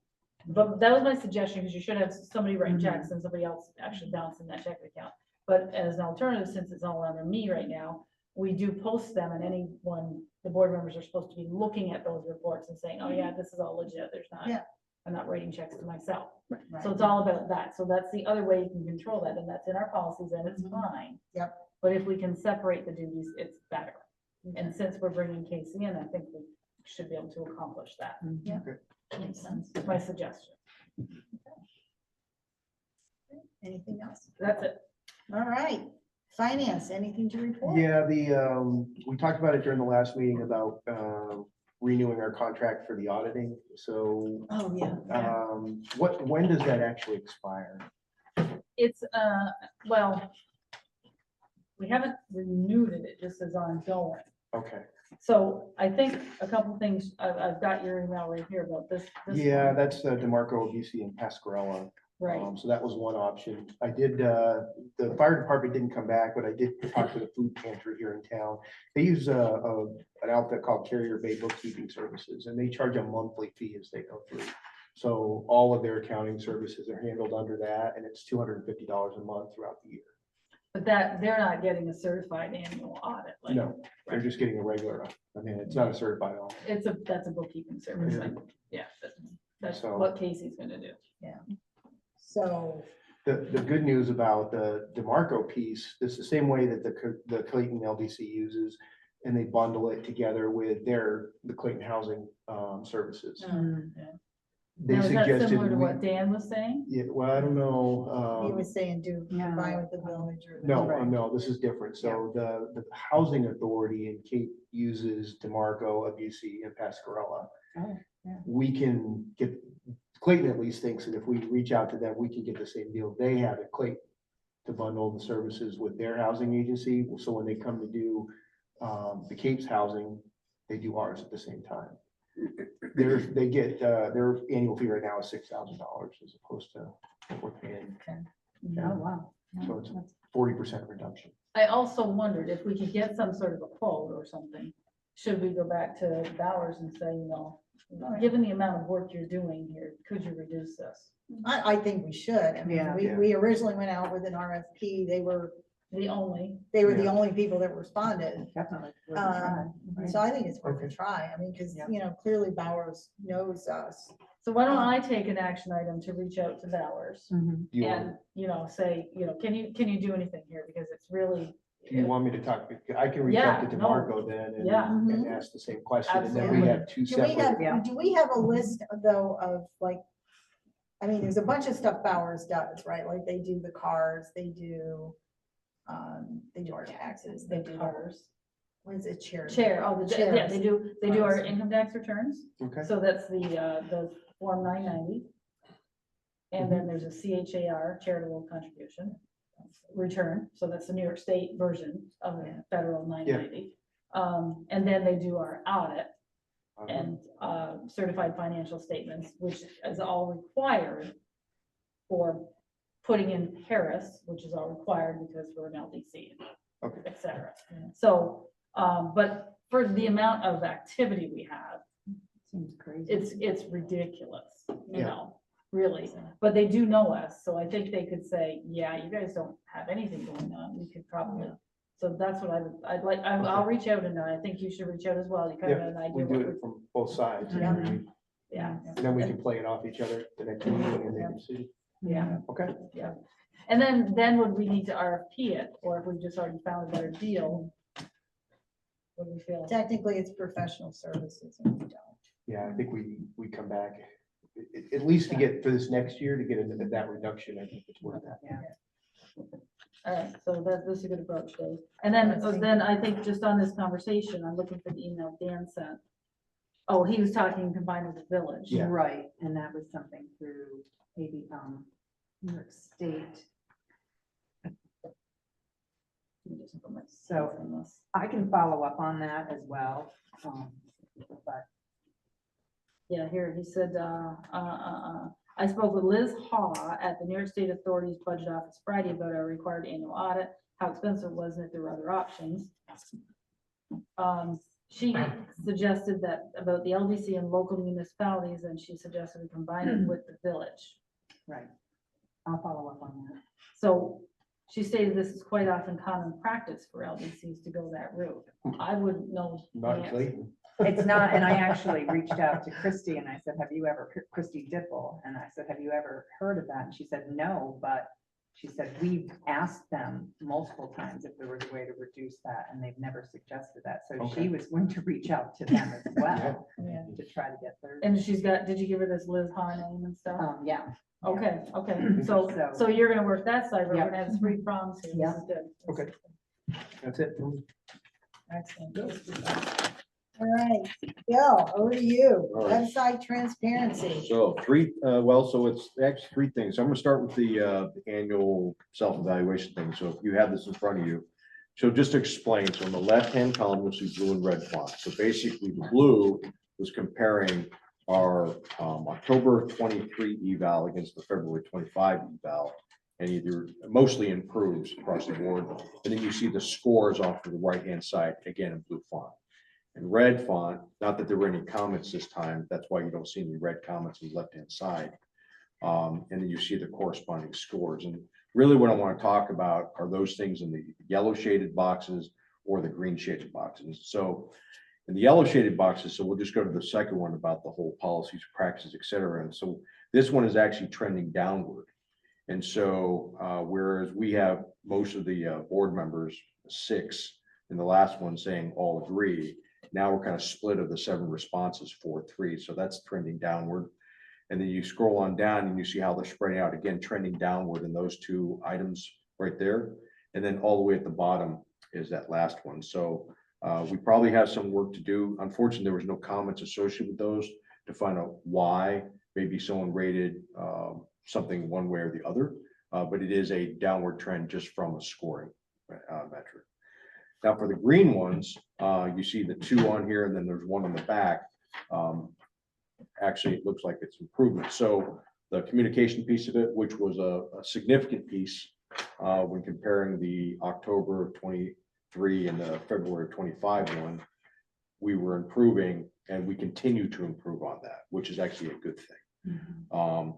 But that was my suggestion, because you should have somebody writing checks and somebody else actually balancing that checking account. But as an alternative, since it's all under me right now, we do post them, and anyone, the board members are supposed to be looking at those reports and saying, oh yeah, this is all legit, there's not, Yeah. I'm not writing checks to myself. Right. So it's all about that. So that's the other way you can control that, and that's in our policies, and it's fine. Yep. But if we can separate the duties, it's better. And since we're bringing Casey in, I think we should be able to accomplish that. Yeah. Okay. Makes sense. That's my suggestion. Anything else? That's it. All right. Finance, anything to report? Yeah, we talked about it during the last meeting about renewing our contract for the auditing. So Oh, yeah. when does that actually expire? It's, well, we haven't renewed it, it just is ongoing. Okay. So I think a couple things, I've got your email right here about this. Yeah, one. that's DeMarco, BC and Pascarella. Right, So that was one option. I did, the fire department didn't come back, but I did talk to the food pantry here in town. They use an outfit called Carrier Bay Bookkeeping Services, and they charge a monthly fee as they go through. So all of their accounting services are handled under that, and it's $250 a month throughout the year. but that, they're not getting a certified annual audit. like- No, they're just getting a regular, I mean, it's not a certified audit. That's a bookkeeping service, Yeah. like, yeah, that's So- what Casey's gonna do. So, The good news about the DeMarco piece, it's the same way that the Clayton LDC uses, and they bundle it together with the Clayton Housing Services. They Now, is that suggested, similar to what Dan was saying? yeah, well, I don't he know. was saying do combine with the village or. No, this is different. So the Housing Authority in Cape uses DeMarco, Abusi, and Pascarella. Oh, yeah. We can get, Clayton at least thinks that if we reach out to them, we can get the same deal they have at Clayton to bundle the services with their housing agency. So when they come to do the Cape's housing, they do ours at the same time. They get, their annual fee right now is $6,000 as opposed to what we're paying. Oh, wow. So it's 40% reduction. I also wondered if we could get some sort of a quote or something. Should we go back to Bowers and say, you know, given the amount of work you're doing here, could you reduce this? I think we should. I mean, Yeah. we originally went out with an RFP. They were The only, the Yeah. only people that responded. Definitely. worth a try, right? So I think it's worth a Okay. try. I mean, because, Yeah. you know, clearly Bowers knows us. so why don't I take an action item to reach out to Bowers? Mhm. Do you want, And, you know, say, you know, can you do anything here? Because it's really, Do you want me to talk? I can reach out to Yeah, no. DeMarco then Yeah. and ask the same question, and then we Absolutely. have two Do we separate. have, do we have a list though of like, I mean, there's a bunch of stuff Bowers does, right? Like they do the cars, they do our taxes, they do Cars. what is it, chair? Chair, oh, yeah, Chairs. they do our income tax returns. Okay. So that's the Form 990. And then there's a CHAR, charitable contribution return. So that's the New York State version of the federal 990. And then they do our audit and certified financial statements, which is all required for putting in Harris, which is all required because we're an LDC, Okay. et cetera. So, but for the amount of activity we have, Seems crazy. it's ridiculous, you Yeah. know, really. But they do know us, so I think they could say, yeah, you guys don't have anything going on. We could probably. So that's what I'd like. I'll reach out, and I think you should reach out as well. You kind of have an We idea. do What it from both sides. Yeah. And yeah, then we can play it off each other the next meeting and make a decision. yeah. Okay. Yeah, and then would we need to RFP it, or if we just already found a better deal? What do we feel? Technically, it's professional services and we don't. Yeah, I think we come back, at least to get for this next year, to get into that reduction, I think it's worth that. All right, so this is a good approach, Dave. And then I think just on this conversation, I'm looking for the email Dan sent. Oh, he was talking combined with the village. Yeah. Right, and that was something through maybe, New York State. So I can follow up on that as well. But Yeah, here, he said, I spoke with Liz Haw at the New York State Authority's Budget Office Friday about our required annual audit, how expensive it was, and if there were other options. She suggested that about the LDC and local municipalities, and she suggested we combine it with the village. right, I'll follow up on that. So she stated this is quite often common practice for LDCs to go that route. I wouldn't know. the Not answer. Clayton. It's not, and I actually reached out to Christy and I said, have you ever, Christy Dipple, and I said, have you ever heard of that? And she said, no, but she said, we've asked them multiple times if there was a way to reduce that, and they've never suggested that. So Okay. she was going to reach out to them as well Yeah. to try to get theirs. And she's got, did you give her this Liz Haw name and stuff? Yeah. Okay, so So- you're gonna work that side, we're Yeah. gonna have 3 prongs here. This Yeah. is good. Okay. That's it. Excellent. All right, Bill, over to you. All right. Website transparency. So so it's actually 3 things. I'm gonna start with the annual self-evaluation thing. So if you have this in front of you. So just to explain, so on the left-hand column, you'll see blue and red font. So basically the blue was comparing our October 23 eval against the February 25 eval. And either mostly improves across the board. And then you see the scores off to the right-hand side, again in blue font. And red font, not that there were any comments this time, that's why you don't see any red comments on the left-hand side. And then you see the corresponding scores. And really what I want to talk about are those things in the yellow shaded boxes or the green shaded boxes. So in the yellow shaded boxes, so we'll just go to the second one about the whole policies, practices, et cetera. And so this one is actually trending downward. And so whereas we have most of the board members, 6, and the last one saying all agree, now we're kind of split of the 7 responses, 4-3. So that's trending downward. And then you scroll on down and you see how they're spreading out, again, trending downward in those 2 items right there. And then all the way at the bottom is that last one. So we probably have some work to do. Unfortunately, there was no comments associated with those to find out why maybe someone rated something one way or the other. But it is a downward trend just from a scoring metric. Now for the green ones, you see the 2 on here and then there's 1 on the back. Actually, it looks like it's improvement. So the communication piece of it, which was a significant piece when comparing the October of 23 and the February of 25 one, we were improving and we continue to improve on that, which is actually a good thing.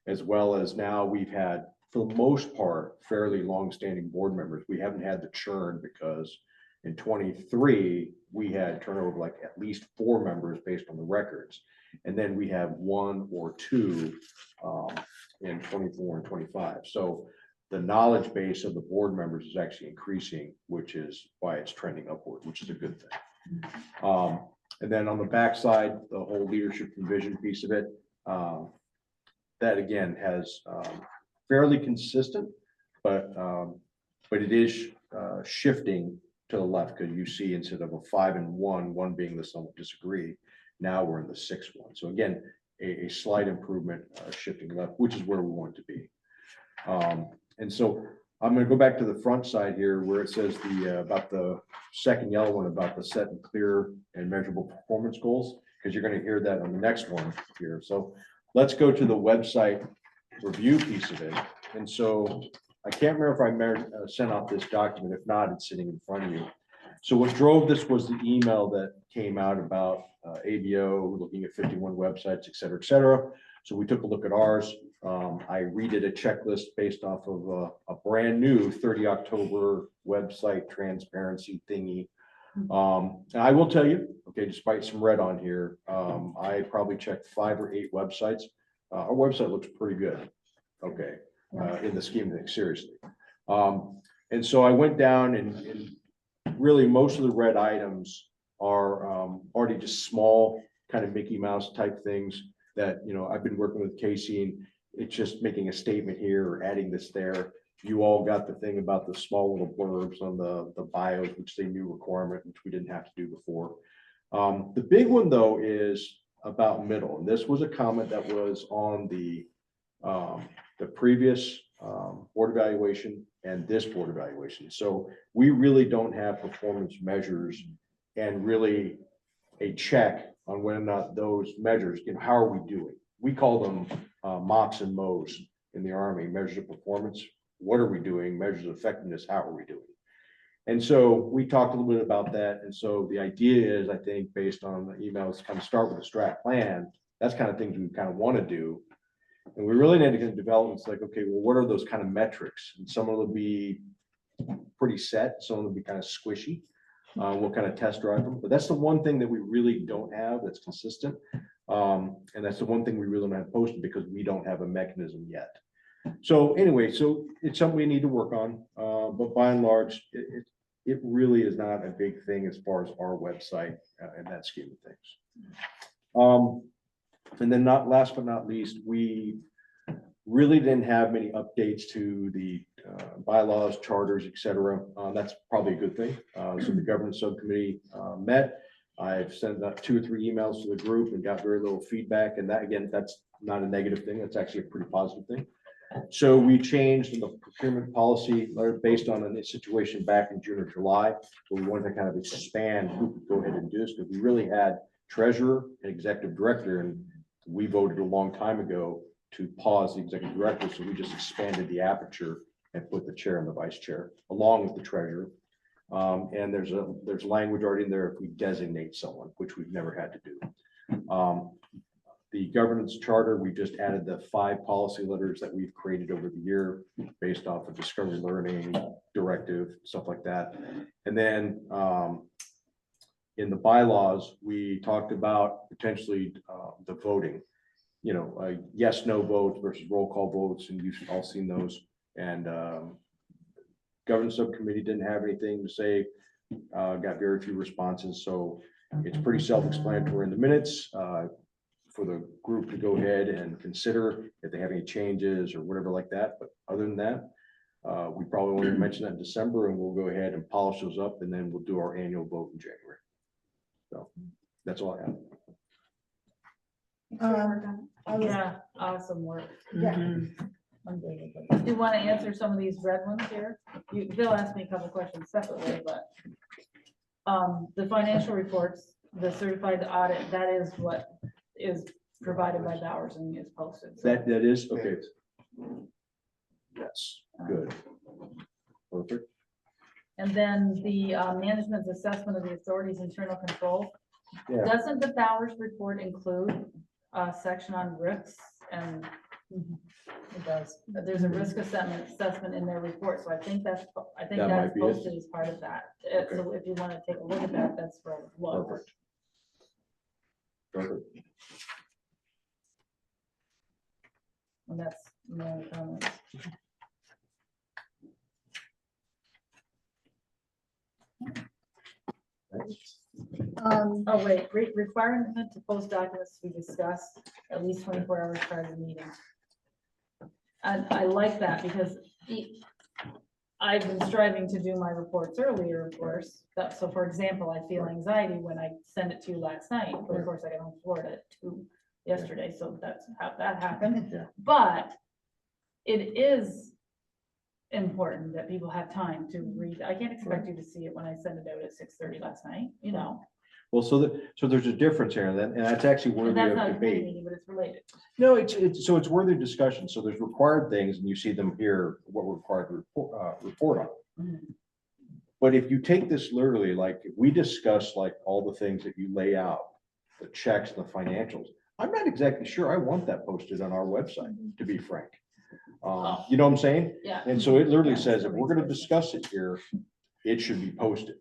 As well as now we've had, for the most part, fairly long-standing board members. We haven't had the churn because in 23, we had turnover of like at least 4 members based on the records. And then we have 1 or 2 in 24 and 25. So the knowledge base of the board members is actually increasing, which is why it's trending upward, which is a good thing. And then on the backside, the whole leadership and vision piece of it, that again has fairly consistent, but it is shifting to the left, because you see instead of a 5 and 1, 1 being the somewhat disagree, now we're in the 6-1. So again, a slight improvement, shifting left, which is where we want to be. And so I'm going to go back to the front side here where it says about the second yellow one about the set and clear and measurable performance goals, because you're going to hear that on the next one here. So let's go to the website review piece of it. And so I can't remember if I sent out this document. If not, it's sitting in front of you. So what drove this was the email that came out about ABO looking at 51 websites, et cetera, et cetera. So we took a look at ours. I redid a checklist based off of a brand new 30 October website transparency thingy. And I will tell you, okay, despite some red on here, I probably checked 5 or 8 websites. Our website looks pretty good. Okay. In the scheme of things, seriously. And so I went down and really most of the red items are already just small kind of Mickey Mouse type things that, you know, I've been working with Casey, and it's just making a statement here or adding this there. You all got the thing about the small little blurbs on the bios, which they knew requirement, which we didn't have to do before. The big one though is about middle. And this was a comment that was on the previous board evaluation and this board evaluation. So we really don't have performance measures and really a check on whether or not those measures, you know, how are we doing? We call them MOPS and MOs in the Army, measures of performance. What are we doing? Measures of effectiveness, how are we doing? And so we talked a little bit about that. And so the idea is, I think, based on the emails, kind of start with a strat plan. That's kind of things we kind of want to do. And we really need to get developments like, okay, well, what are those kind of metrics? And some of them will be pretty set, some of them will be kind of squishy. We'll kind of test drive them, but that's the one thing that we really don't have that's consistent. And that's the one thing we really don't have posted because we don't have a mechanism yet. So anyway, so it's something we need to work on. But by and large, it really is not a big thing as far as our website and that scheme of things. And then last but not least, we really didn't have many updates to the bylaws, charters, et cetera. That's probably a good thing. So the governance subcommittee met. I've sent out 2 or 3 emails to the group and got very little feedback. And that, again, that's not a negative thing. That's actually a pretty positive thing. So we changed the procurement policy based on a situation back in June or July, where we wanted to kind of expand who could go ahead and do this, because we really had treasurer and executive director, and we voted a long time ago to pause the executive director. So we just expanded the aperture and put the chair and the vice chair along with the treasurer. And there's language already in there if we designate someone, which we've never had to do. The governance charter, we just added the 5 policy letters that we've created over the year based off of discovery learning, directive, stuff like that. And then in the bylaws, we talked about potentially the voting, you know, yes, no votes versus roll call votes, and you've all seen those. And governance subcommittee didn't have anything to say, got very few responses. So it's pretty self-explanatory in the minutes for the group to go ahead and consider if they have any changes or whatever like that. But other than that, we probably want to mention that in December, and we'll go ahead and polish those up, and then we'll do our annual vote in January. So that's all I have. Yeah, awesome work. Yeah. Unbelievable. Do you want to answer some of these red ones here? Bill asked me a couple questions separately, but the financial reports, the certified audit, that is what is provided by Bowers and is posted. So That is okay. Yes, good. Perfect. And then the management's assessment of the authority's internal control. Yeah. Doesn't the Bowers report include a section on risks? And it does. There's a risk assessment in their report. So I think that's That might be it. posted as part of that. So if you want to take a look at that, that's for a look. Perfect. Perfect. And that's my comments. Oh, wait, requirement to post documents we discussed at least 24 hours prior to the meeting. And I like that because I've been striving to do my reports earlier, of course. So for example, I feel anxiety when I send it to you last night, but of course I got home from Florida at 2 yesterday, so that's how that happened. Yeah. But it is important that people have time to read. I can't expect you to see it when I send it out at 6:30 last night, you know? Well, so there's a difference here, and that's actually And worthy that's of not a committee debate. meeting, but it's related. No, it's worthy of discussion. So there's required things, and you see them here, what we're required to report on. Mhm. But if you take this literally, like, if we discuss like all the things that you lay out, the checks, the financials, I'm not exactly sure I want that posted on our website, to be frank. You know what I'm saying? Yeah. And so it literally Yeah, says, if that we're makes gonna sense. discuss it here, it should be posted.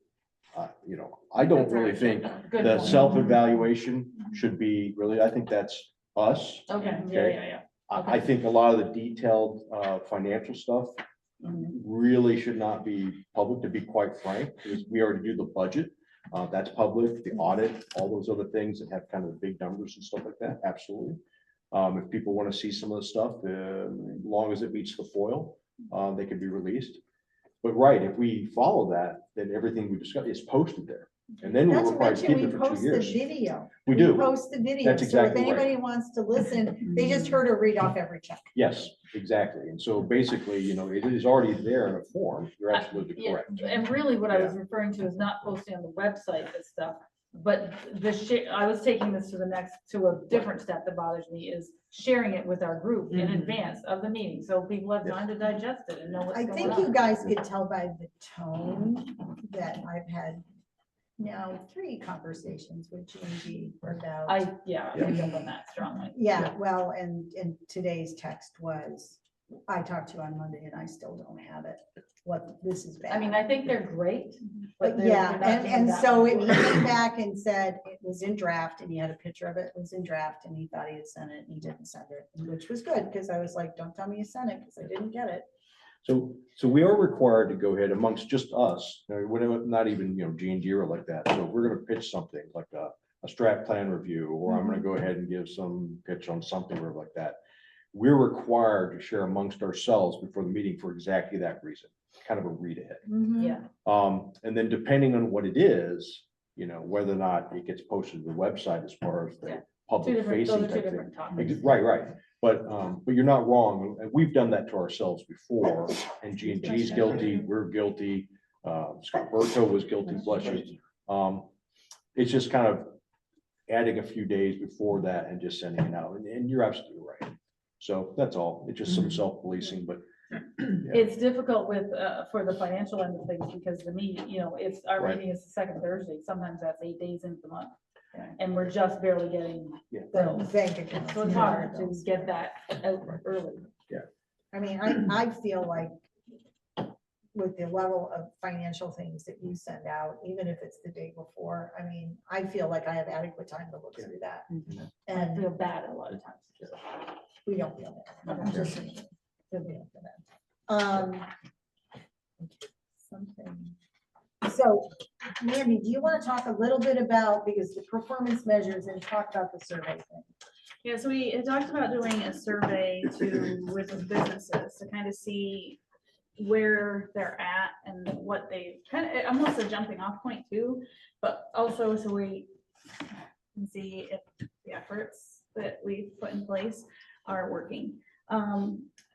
You know, I don't That's really right. think Good the point. self-evaluation should be really, I think that's us. Okay, Okay. yeah. I think a lot of the detailed financial stuff Mhm. really should not be public, to be quite frank, because we already do the budget. That's public, the audit, all those other things that have kind of the big numbers and stuff like that, absolutely. If people want to see some of the stuff, as long as it meets the foil, they could be released. But right, if we follow that, then everything we discuss is posted there. And then we're Not to required to mention, keep we it for 2 post the years. video. We do. Post the video. That's So if exactly right. anybody wants to listen, they just heard her read off every check. Yes, exactly. And so basically, you know, it is already there in a form. You're absolutely Yeah, correct. and really what I was referring to is not posting on the website this stuff, but I was taking this to a different step that bothers me is sharing it with our group in advance of the meeting, so people have time to digest it and know what's I going think on. you guys could tell by the tone that I've had now 3 conversations with G about. I feel on that strongly. Yeah, well, and today's text was, I talked to you on Monday and I still don't have it. What, this is bad. I mean, I think they're great, but Yeah, they're not doing and that so much. he came back and said it was in draft and he had a picture of it, it was in draft and he thought he had sent it and he didn't send it, which was good because I was like, don't tell me you sent it because I didn't get it. So we are required to go ahead amongst just us, not even, you know, G&G or like that. So if we're gonna pitch something like a strat plan review, or I'm gonna go ahead and give some pitch on something or like that. We're required to share amongst ourselves before the meeting for exactly that reason, kind of a read ahead. Yeah, And then depending on what it is, you know, whether or not it gets posted to the website as far as the two public different, those facing are two type thing. different topics. Right. But you're not wrong. And we've done that to ourselves before, and G&G's guilty, we're guilty. Scott Berto was guilty, bless you. It's just kind of adding a few days before that and just sending it out. And you're absolutely right. So that's all. It's just some self-policing, but It's difficult with, for the financial end of things because the meeting, you know, it's, our Right. meeting is the second Thursday, sometimes that's 8 days into the month. Right. And we're just barely getting Yeah. bills. Bank account. So it's hard to get that out early. I mean, I feel like with the level of financial things that you send out, even if it's the day before, I mean, I feel like I have adequate time to look through that. And I And feel bad a lot of times. we don't feel that. Okay. Just saying. Feel bad for that. Something. So Mandy, do you want to talk a little bit about, because the performance measures and talk about the survey thing? Yeah, so we had talked about doing a survey with businesses to kind of see where they're at and what they kind of, almost a jumping off point too, but also so we can see if the efforts that we put in place are working.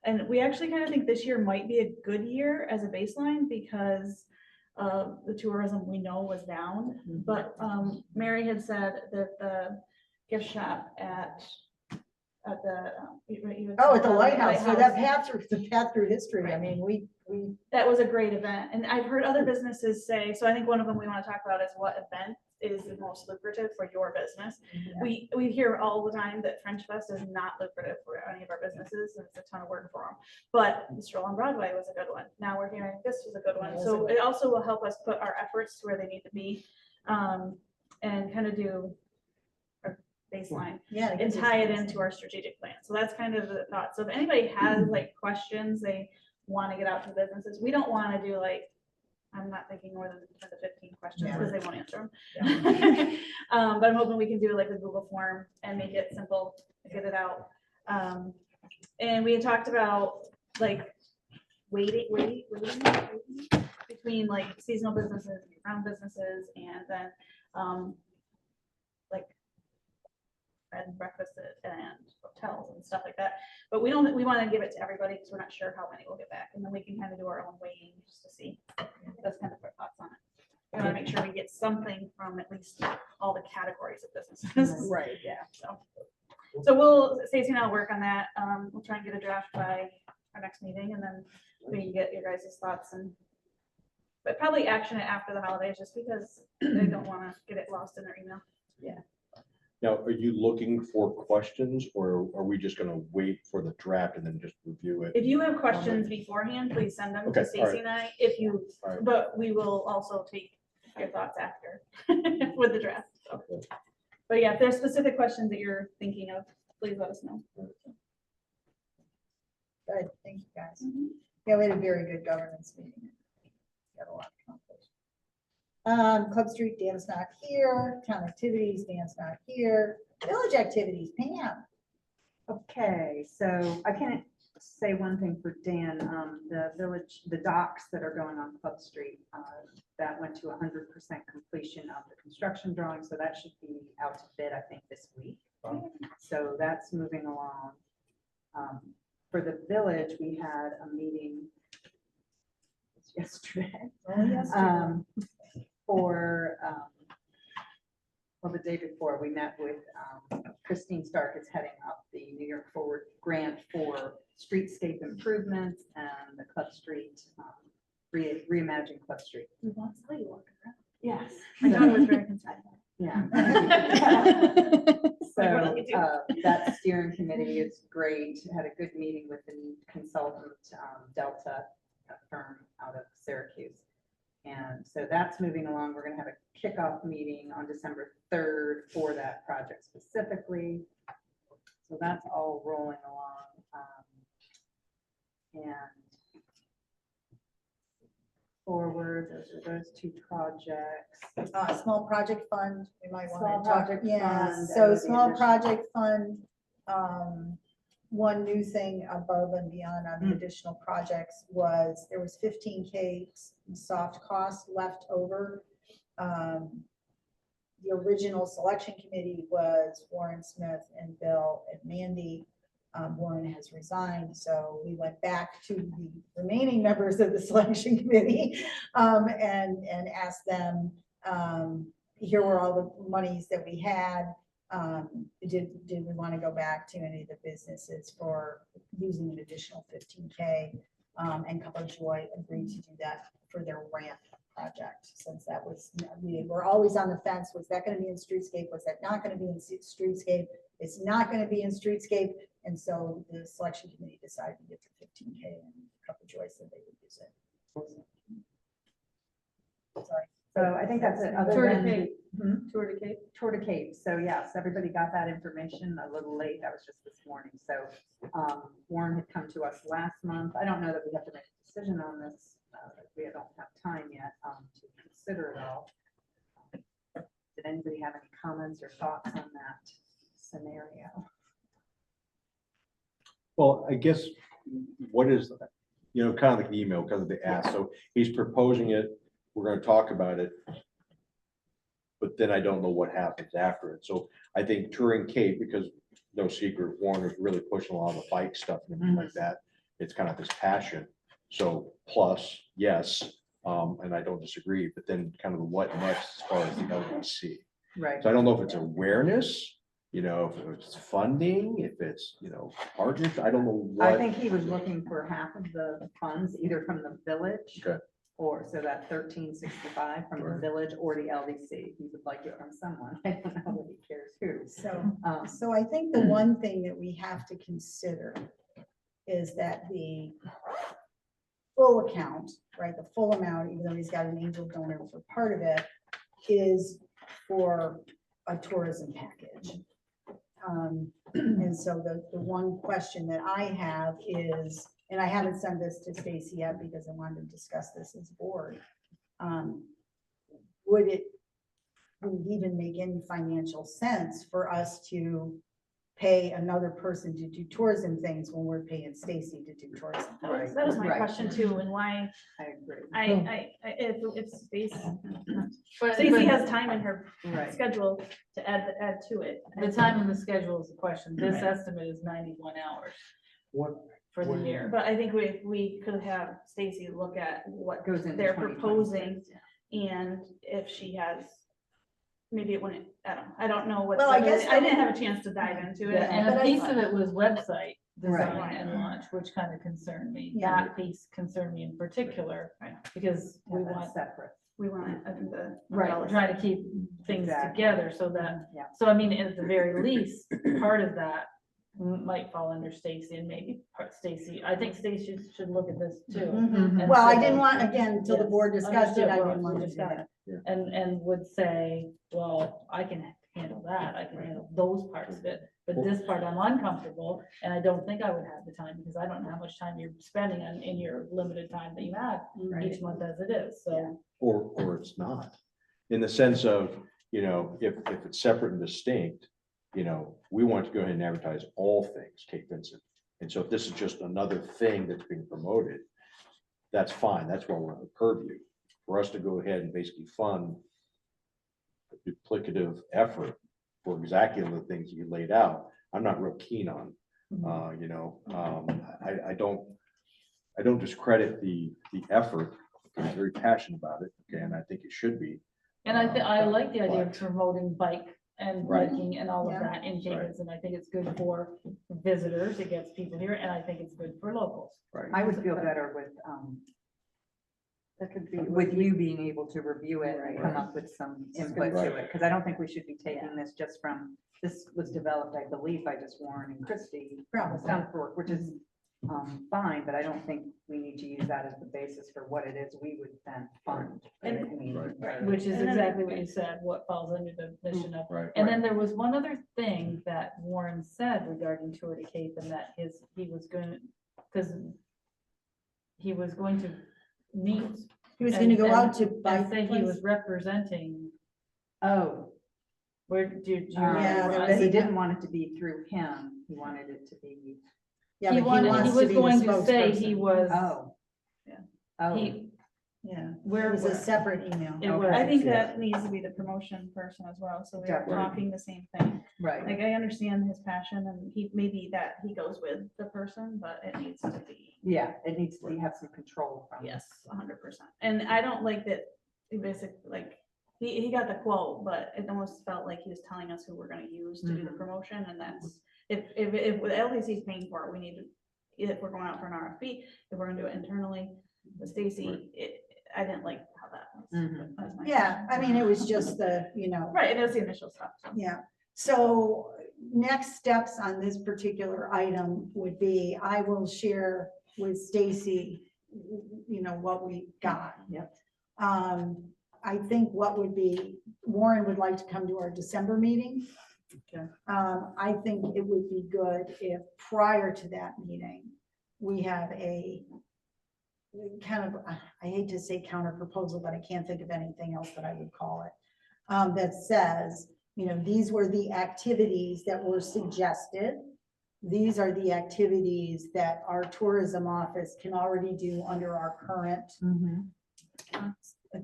And we actually kind of think this year might be a good year as a baseline because the tourism we know was down, but Mary had said that the gift shop at the At the lighthouse, so that path through history, I mean, we. that was a great event, and I've heard other businesses say, so I think one of them we want to talk about is what event is the most lucrative for your business. We hear all the time that French Fest is not lucrative for any of our businesses, and it's a ton of work for them. But the Stroll on Broadway was a good one. Now we're hearing this was a good one. So it also will help us put our efforts to where they need to be, and kind of do our baseline and tie it into our strategic plan. So that's kind of the thought. So if anybody has like questions they want to get out to businesses, we don't want to do like I'm not thinking more than 10 to 15 questions Yeah. because they won't answer them. But I'm hoping we can do like a Google form and make it simple, get it out. And we had talked about like waiting between like seasonal businesses, year-round businesses, and then like bed and breakfast and hotels and stuff like that. But we want to give it to everybody because we're not sure how many we'll get back, and then we can kind of do our own weighing just to see. That's kind of our thoughts on it. We want to make sure we get something from at least all the categories of businesses. Right, yeah. So we'll, Stacey and I'll work on that. We'll try and get a draft by our next meeting, and then we can get your guys' thoughts, and but probably action it after the holidays just because they don't want to get it lost in their email. Now, are you looking for questions, or are we just gonna wait for the draft and then just review it? If you have questions beforehand, please send them Okay, to Stacey and I. If you, All right. but we will also take your thoughts after with the draft. So. But yeah, if there's specific questions that you're thinking of, please let us know. Good, thank you, guys. Yeah, we had a very good governance meeting. Got a lot accomplished. Club Street, Dan's not here. Town activities, Dan's not here. Village activities, Pam. Okay, so I can't say one thing for Dan. The village, the docks that are going on Club Street, that went to 100% completion of the construction drawing, so that should be out to bid, I think, this week. So that's moving along. For the village, we had a meeting yesterday. Well, the day before, we met with Christine Stark is heading up the New York Forward grant for streetscape improvements and the Club Street, reimagine Club Street. We want to tell you walking around. Yes. My daughter was very concerned. Yeah. Like, what do So we do? that steering committee is great. Had a good meeting with the consultant, Delta, a firm out of Syracuse. And so that's moving along. We're going to have a kickoff meeting on December 3rd for that project specifically. So that's all rolling along. And forward, those are those two projects. Small project fund, we might Small want to talk. project Yeah, fund, so the small addition- project fund. One new thing above and beyond on the additional projects was there was 15K soft costs left over. The original selection committee was Warren Smith and Bill and Mandy. Warren has resigned, so we went back to the remaining members of the selection committee and asked them, here were all the monies that we had. Did we want to go back to any of the businesses for using an additional 15K? And Color Joy agreed to do that for their ramp project, since that was, we were always on the fence. Was that going to be in streetscape? Was that not going to be in streetscape? It's not going to be in streetscape. And so the selection committee decided to get the 15K, and Color Joy said they would use it. Sorry. So I think that's it. Other Tour de than Cape. the- Tour de Cape. Tour de Cape. So yes, everybody got that information a little late. That was just this morning. So Warren had come to us last month. I don't know that we have to make a decision on this. We don't have time yet to consider it all. Did anybody have any comments or thoughts on that scenario? Well, I guess what is, kind of like the email because of the ask. So he's proposing it. We're going to talk about it. But then I don't know what happens after it. So I think touring Cape, because no secret, Warren is really pushing a lot of the bike stuff and everything like that. It's kind of his passion. So plus, yes, and I don't disagree, but then kind of the what next as far as the LDC. Right. So I don't know if it's awareness, if it's funding, if it's, partnership, I don't know I what. think he was looking for half of the funds, either from the village. Okay. Or so that 1365 from the Right. village or the LDC. He would like it from someone. I don't know that he cares who. So I think the one thing that we have to consider is that the full account, right, the full amount, even though he's got an angel donor for part of it, is for a tourism package. And so the one question that I have is, and I haven't sent this to Stacy yet because I wanted to discuss this as a board, would it even make any financial sense for us to pay another person to do tourism things when we're paying Stacy to do tourism? That was my Right. question too, and why I agree. if Stacy But- Stacy but has time in her Right. schedule to add to it. The time in the schedule is the question. This Right. estimate is 91 hours What, for the What- year. But I think we could have Stacy look at what Goes into they're 2026, proposing, and if she has, maybe it wouldn't, I don't know what. Well, I guess I didn't have a chance to dive into it. And But a I- piece of it was website design Right. and launch, which kind of concerned me. Yeah. That piece concerned me in particular, Right. because we Yeah, that's want, separate. We want it, I think the. right, trying to keep things Exactly. together so that, Yeah. so I mean, at the very least, part of that might fall under Stacy and maybe Stacy. I think Stacy should look at this too. Mhm. And Well, I say- didn't want, again, until the Yes, board discussed it, I understood. didn't Well, want to just do got that. Yeah. And would say, well, I can handle that, I can handle those parts of it, but this part I'm uncomfortable, and I don't think I would have the time, because I don't know how much time you're spending on, in your limited time that you have each month as it is, so. Or it's not. In the sense of, if it's separate and distinct, we want to go ahead and advertise all things Cape Vincent. And so if this is just another thing that's being promoted, that's fine. That's why we're on the purview. For us to go ahead and basically fund a duplicative effort for exactly the things you laid out, I'm not real keen on. I don't discredit the effort. I'm very passionate about it, okay, and I think it should be. And I like the idea of promoting bike and Right. biking and all of Yeah. that in Cape and I think it's good for visitors, it gets people here, and I think it's good for locals. Right. I would feel better with, That could be. with you being able to review it and Right. come up with some input Right. to it, because I don't think we should be taking this just from, this was developed, I believe, by just Warren and Christie from Probably. Southfork, which is fine, but I don't think we need to use that as the basis for what it is we would then fund. And- I mean, Right. Which is And then- exactly what you said, what falls under the mission of. Right. And then there was one other thing that Warren said regarding Tour de Cape and that he was going, because he was going to meet. He was gonna go out to and bike say he was place. representing, Oh, where, do you? Yeah, there but was he a- didn't want it to be through him, he wanted it to be, Yeah, He but wanted, he wants was be the going to say he spokesperson. was, oh. Yeah. Oh, he, Yeah, where it was a was, separate email. it was. I think that needs to be the promotion person as well, so we're Definitely. talking the same thing. right. Like, I understand his passion, and maybe that he goes with the person, but it needs to be, Yeah, it needs to have some control from. yes, 100%. And I don't like that, he basically, like, he got the quote, but it almost felt like he was telling us who we're gonna use to do the promotion, and that's, if with LDC is paying for it, we need to, if we're going out for an RFP, if we're gonna do it internally, with Stacy, I didn't like how that was. Mhm. That was my Yeah, I mean, it was just the, Right, it was the initial stuff, so. yeah. So next steps on this particular item would be, I will share with Stacy, what we got. Yep. I think what would be, Warren would like to come to our December meeting. Okay. I think it would be good if prior to that meeting, we have a kind of, I hate to say counter proposal, but I can't think of anything else that I would call it. That says, these were the activities that were suggested. These are the activities that our tourism office can already do under our current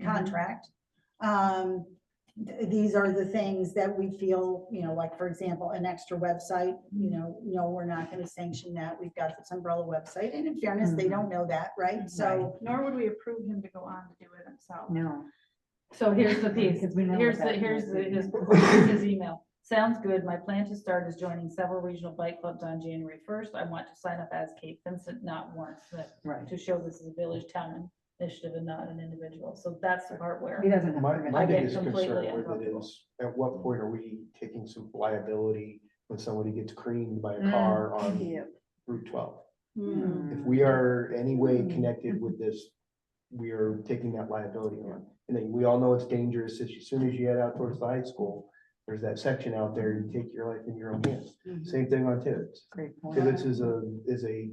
contract. These are the things that we feel, like, for example, an extra website, no, we're not going to sanction that. We've got this umbrella website. And in fairness, they don't know that, right? So, Nor would we approve him to go on to do it himself. No. So here's the piece, Because we know here's what that here's is. his email. Sounds good. My plan to start is joining several regional bike clubs on January 1st. I want to sign up as Cape Vincent, not Warren Smith, Right. to show this is a village town initiative and not an individual. So that's the part where. He doesn't have. My permission. I get biggest completely concern with it uncomfortable. is, at what point are we taking some liability when somebody gets creamed by a Mm. car on Yeah. Route 12? hmm, If we are any way connected with this, we are taking that liability on. And then we all know it's dangerous as soon as you head out towards the high school, there's that section out there, you take your life in your own hands. Same thing on Tibbetts. Great point. Tibbetts is a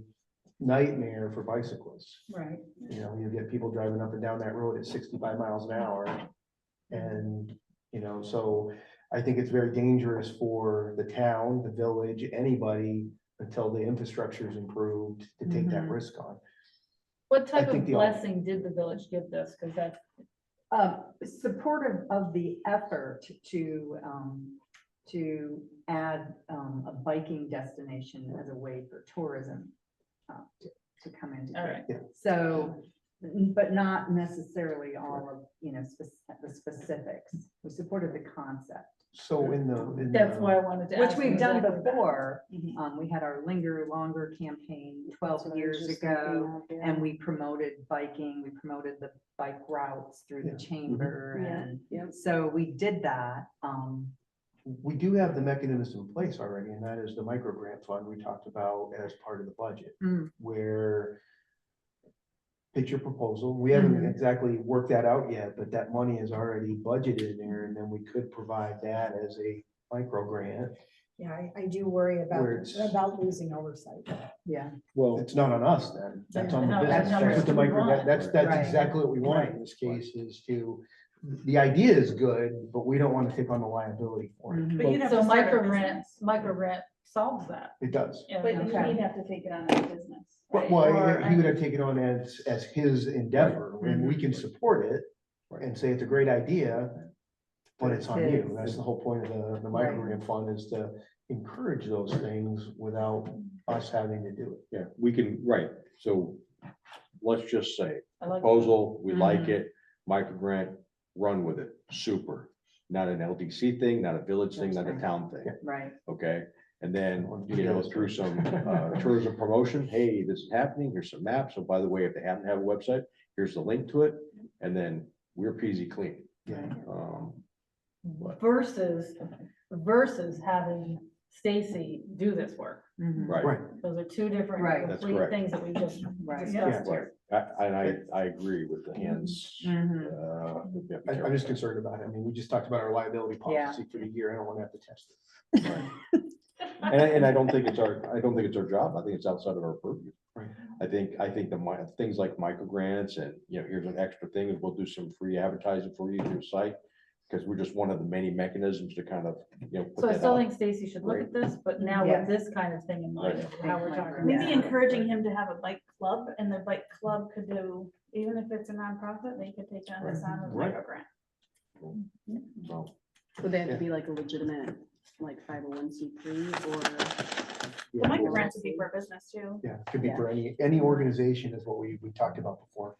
nightmare for bicyclists. Right. You know, you get people driving up and down that road at 65 miles an hour. And, you know, so I think it's very dangerous for the town, the village, anybody, until the infrastructure is improved, to take that risk on. What type think of the- blessing did the village give this? Because that's, Supportive of the effort to add a biking destination as a way for tourism to come into. all right. So, but not necessarily all of, you know, the specifics. We supported the concept, So That's why I wanted to which ask. we've done exactly that. before. Mhm. We had our Linger Longer campaign 12 years ago, and we promoted biking, we promoted the bike routes through the chamber. And so we did that. we do have the mechanism in place already, and that is the micro grant fund we talked about as part of the budget, Mm. where pitch your proposal. We haven't exactly worked that out yet, but that money is already budgeted in there, and then we could provide that as a micro grant. Yeah, I do worry Where it's- about losing oversight. Yeah. Well, It's not on us then, that's on the No, business. that's That's what the what we micro, want. that's Right. exactly what we want in this case, is to, the idea is good, but we don't want to take on the liability for it. But you'd have So to start a micro grant solves that. It does. Yeah. But you Okay. would have to take it on as a business. right? Well, Or- he would have taken on as his endeavor, and we can support it and say it's a great idea, but it's on you. That's the whole point of the micro grant fund, is to encourage those things without us having to do it. yeah, we can, right, so let's just say, I like that. proposal, we like it, micro grant, run with it, super. Not an LDC thing, not a village thing, not a town thing, Right. okay? And then, you know, through some tourism promotion, hey, this is happening, here's some maps, so by the way, if they happen to have a website, here's the link to it, and then we're peasy clean. Yeah. Versus having Stacy do this work. Right, Right. Those are two different Right. That's complete correct. things that we just Right. discussed right, here. and I agree with the hands. We have to be I'm just careful. concerned about it. I mean, we just talked about our liability Yeah. policy for the year. I don't want to have to test it. And I don't think it's our job, I think it's outside of our purview. Right. I think things like micro grants and, you know, here's an extra thing, and we'll do some free advertising for you through your site. Because we're just one of the many mechanisms to kind of, you know. put So I that still out. think Stacy should look at this, but now Yes. with this kind of thing in mind, Right. of how we're talking. Maybe about it. encouraging him to have a bike club, and the bike club could do, even if it's a nonprofit, they could take on this on a Right. micro grant. So, Would they have to be like a legitimate, like 501c3 or? The micro grants would be for a business too. Yeah, it could be for any organization, is what we talked about before.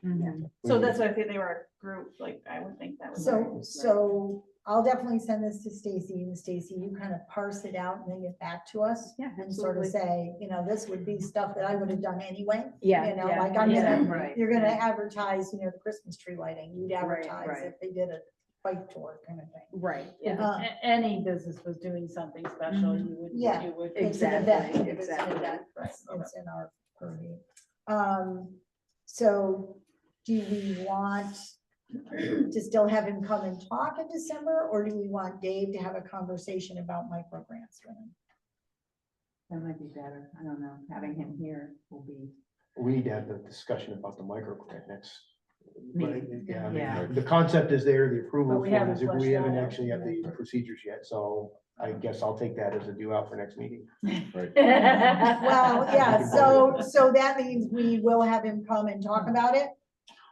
So that's why if they were a group, like, I would think that would. So I'll definitely send this to Stacy, and Stacy, you kind of parse it out and then get back to us. Yeah, And sort of absolutely. say, you know, this would be stuff that I would have done anyway. Yeah. You know, yeah, like I'm yeah, gonna, right, you're gonna right. advertise, you know, the Christmas tree lighting, you'd advertise right. if they did a bike tour kind of thing. Right, If yeah. any business was doing something special, you would, Yeah. you would. It's an Exactly, event. If it's an exactly. event, Right, It's in our purview. So do we want to still have him come and talk in December, or do we want Dave to have a conversation about micro grants with him? That might be better. I don't know. Having him here will be. We need to have the discussion about the micro grant next. Meeting. Yeah, I Yeah. mean, the concept is there, the approval But we form haven't is, we fleshed haven't that out. actually had the procedures yet, so I guess I'll take that as a due out for next meeting. right, Well, yeah, so that means we will have him come and talk about it?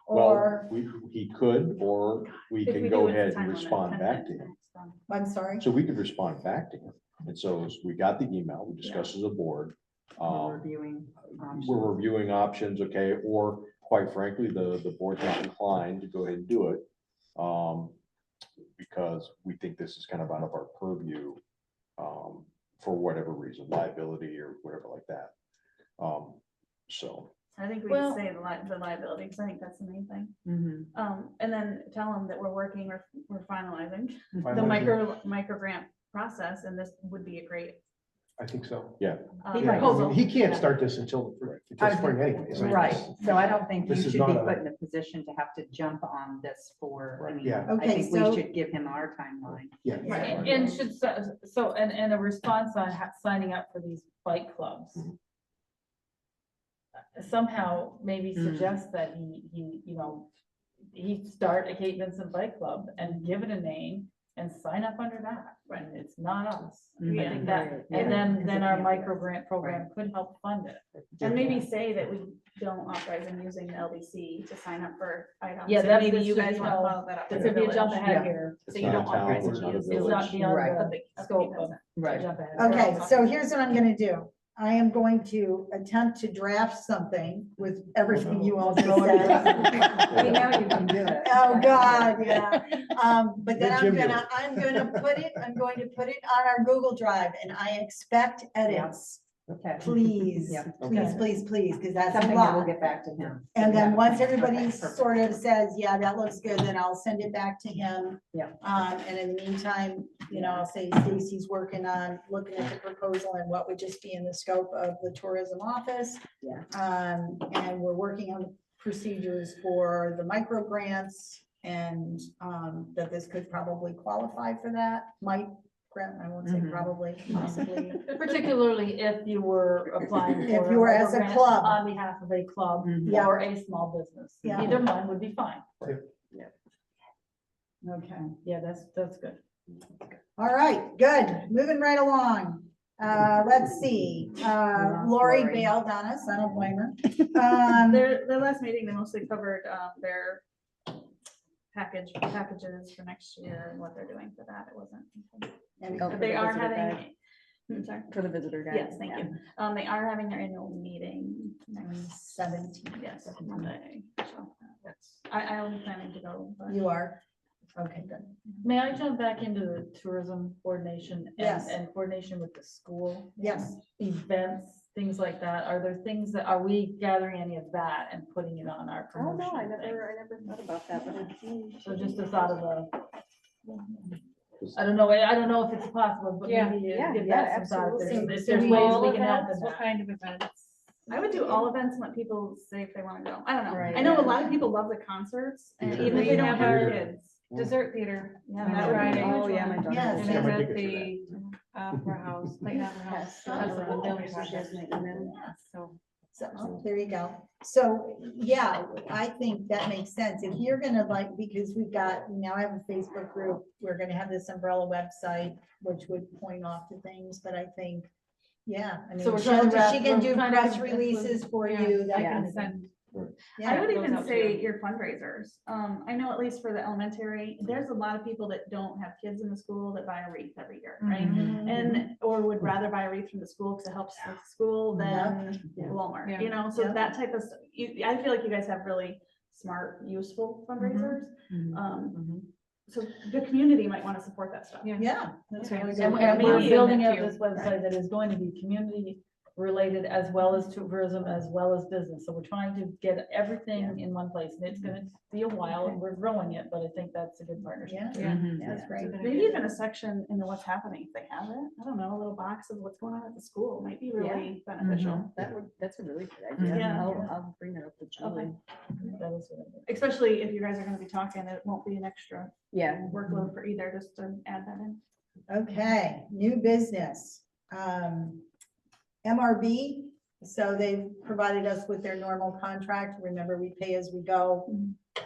well, Or, he could, or we If can we go do it, it's ahead time and limit, respond 10 back to minutes, him. it's done. I'm sorry? So we could respond back to him, and so we got the email, we discussed as a board. We're reviewing options. We're reviewing options, okay, or quite frankly, the board's not inclined to go ahead and do it. Because we think this is kind of out of our purview, for whatever reason, liability or whatever like that. So, I think we Well- could say the liability, because I think that's the main thing. Mhm. And then tell them that we're working, or we're finalizing the Finalizing. micro grant process, and this would be a great. I think so. yeah, He Yeah, I proposal. mean, he can't Yeah. start this until spring anyways. I mean, Right, it's- so I don't think you This is should be not a- put in a position to have to jump on this for, I Right. mean, Yeah. I Okay, think we so- should give him our timeline. Yeah. Right, and should, and a response on signing up for these bike clubs. Mhm. somehow maybe suggest that he, you know, he start a Cape Vincent Bike Club and give it a name and sign up under that, and it's not us. I Yeah. think that, and then our micro grant program could help fund it. And maybe say that we don't authorize them using the LDC to sign up for items. Yeah, and that's maybe just, you guys you want to know, follow that up. There with could be the a jump village. ahead Yeah. here, It's So you not don't a town, authorize it's it not a to use it's not village. beyond Right. the Okay, scope of Right. jump ahead. Okay, so here's what I'm gonna do. I am going to attempt to draft something with everything you all just said. We know you can do it. Oh, God, yeah. But then Let Jim do it. I'm going to put it on our Google Drive, and I expect edits. Okay. Please, Yeah. please, because that's a Something that we'll lot. get back to him. And then Yeah. once everybody Okay, perfect. sort of says, yeah, that looks good, then I'll send it back to him. Yeah. And in the meantime, you know, I'll say Stacy's working on looking at the proposal and what would just be in the scope of the tourism office. Yeah. And we're working on procedures for the micro grants and, that this could probably qualify for that, might, grant, I won't say Mhm. probably, possibly. Particularly if you were applying for. If you were as a grant club. On behalf of a club Yeah. or a small business. Yeah. Either one would be fine. Yeah. Okay, yeah, that's good. All right, good. Moving right along. Let's see. Lori Lori. bailed on us. I don't blame her. Their last meeting, they mostly covered, their packages for next year and what they're doing for that. It wasn't. And- Oh, But for they the are visitor having, guide. I'm sorry. For the visitor guide. Yes, thank you. They are having their annual meeting next 17th. Yes, Monday. So I'll be planning to go. but- You are? Okay, good. May I jump back into the tourism coordination Yes. and coordination with the school? Yes. Events, things like that. Are there things that, are we gathering any of that and putting it on our Oh, promotion? no, I thing? never thought about that, but So just a thought of I don't know if it's possible, but Yeah, maybe yeah, give yeah, that some thought. If absolutely. there's ways we can help in What that. kind of events? I would do all events and let people say if they want to go. I don't know. Right. I know a lot of people love the concerts and Theater. even if they don't We have have kids. Dessert theater. Yeah, On that would be Friday. a huge Oh, yeah, my one. daughter. Yes. does Yeah, that. my tickets for that. Opera House, Clayton Opera House. Oh, That's cool. a building So she has project. my email. So, So there you go. So, yeah, I think that makes sense. If you're gonna like, because we now have a Facebook group, we're gonna have this umbrella website, which would point off to things, but I think, yeah, I mean, So we're trying to she can wrap- do we're trying to press include- releases for Yeah, you, that I kind can of thing. I would those even out say too. your fundraisers. I know at least for the elementary, there's a lot of people that don't have kids in the school that buy a wreath every year, right? Mm-hmm. And, or would rather buy a wreath from the school because it helps with school than Yeah. Walmart, Yeah. you know? So Yeah. that type of, I feel like you guys have really smart, useful fundraisers. So the community might want to support that stuff. Yeah, that's really And good. we're Maybe building even out if this website that is going to be community related as well as tourism as well as business. So we're trying to get everything in one place, and it's gonna be a while and we're growing it, but I think that's a good partnership. Yeah, yeah. that's great. Maybe even a section in the what's happening if they have it. I don't know, a little box of what's going on at the school might be really beneficial. That's a really good idea. Yeah. I'll bring that up to Julie. That is what I think. Especially if you guys are gonna be talking, it won't be an extra Yeah. workload for either, just to add that in. Okay, new business. MRB, so they've provided us with their normal contract. Remember, we pay as we go.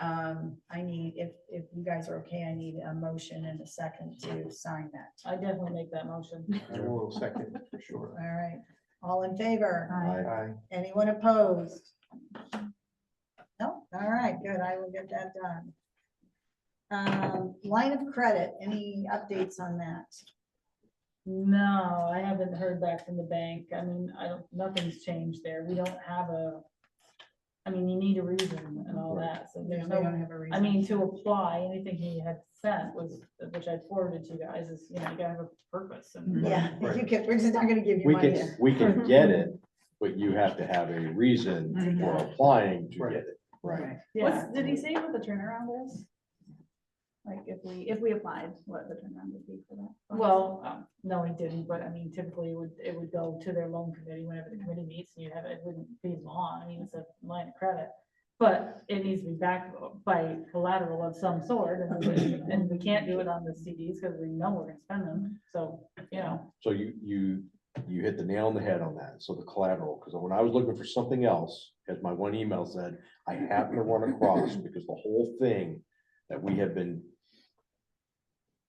I need, if you guys are okay, I need a motion and a second to sign that. I definitely make that motion. I will second for sure. All right, all in favor? Aye. Anyone opposed? No, all right, good, I will get that done. Line of credit, any updates on that? No, I haven't heard back from the bank. I mean, nothing's changed there. We don't have I mean, you need a reason and all that, so there's We don't no, have a reason. I mean, to apply, anything he had sent was, which I forwarded to you guys, is, you know, you gotta have a purpose and. Yeah, Right. you can, we're just not gonna give you We money. we can get it, but you have to have a reason Mhm. for applying to Right. get it, right? Yeah. Did he say what the turnaround is? Like if we applied, what the turnaround would be for that? Well, no, he didn't, but I mean, typically it would go to their loan committee whenever the committee meets, and you have, it wouldn't be long, I mean, it's a line of credit. But it needs to be backed by collateral of some sort, and we can't do it on the CDs because we know we're gonna spend them, so, you know. So you You hit the nail on the head on that. So the collateral, because when I was looking for something else, as my one email said, I happened to run across, because the whole thing that we have been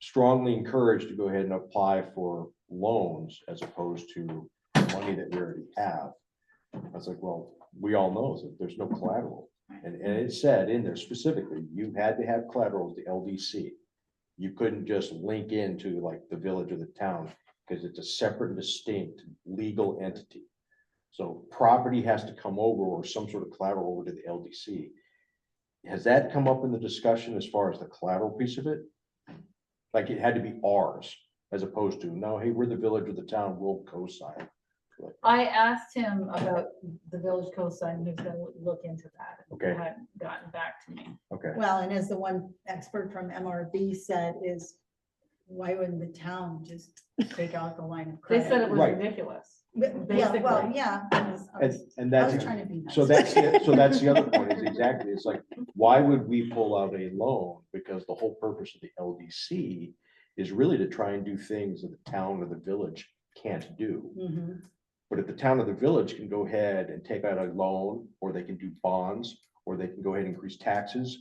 strongly encouraged to go ahead and apply for loans as opposed to money that we already have. I was like, well, we all know that there's no collateral. And it said in there specifically, you had to have collateral with the LDC. You couldn't just link into like the village or the town, because it's a separate, distinct legal entity. So property has to come over, or some sort of collateral over to the LDC. Has that come up in the discussion as far as the collateral piece of it? Like it had to be ours, as opposed to, no, hey, we're the village or the town, we'll co-sign. I asked him about the village cosign, he's gonna look into that. Okay. He hadn't gotten back to me. Okay, Well, and as the one expert from MRB said, is why wouldn't the town just take out the line of They credit? said it was Right. ridiculous. Yeah, well, basically. yeah. and I was that's, trying to be nice. so that's the other point is exactly, it's like, why would we pull out a loan? Because the whole purpose of the LDC is really to try and do things that the town or the village can't do. Mhm. But if the town or the village can go ahead and take out a loan, or they can do bonds, or they can go ahead and increase taxes,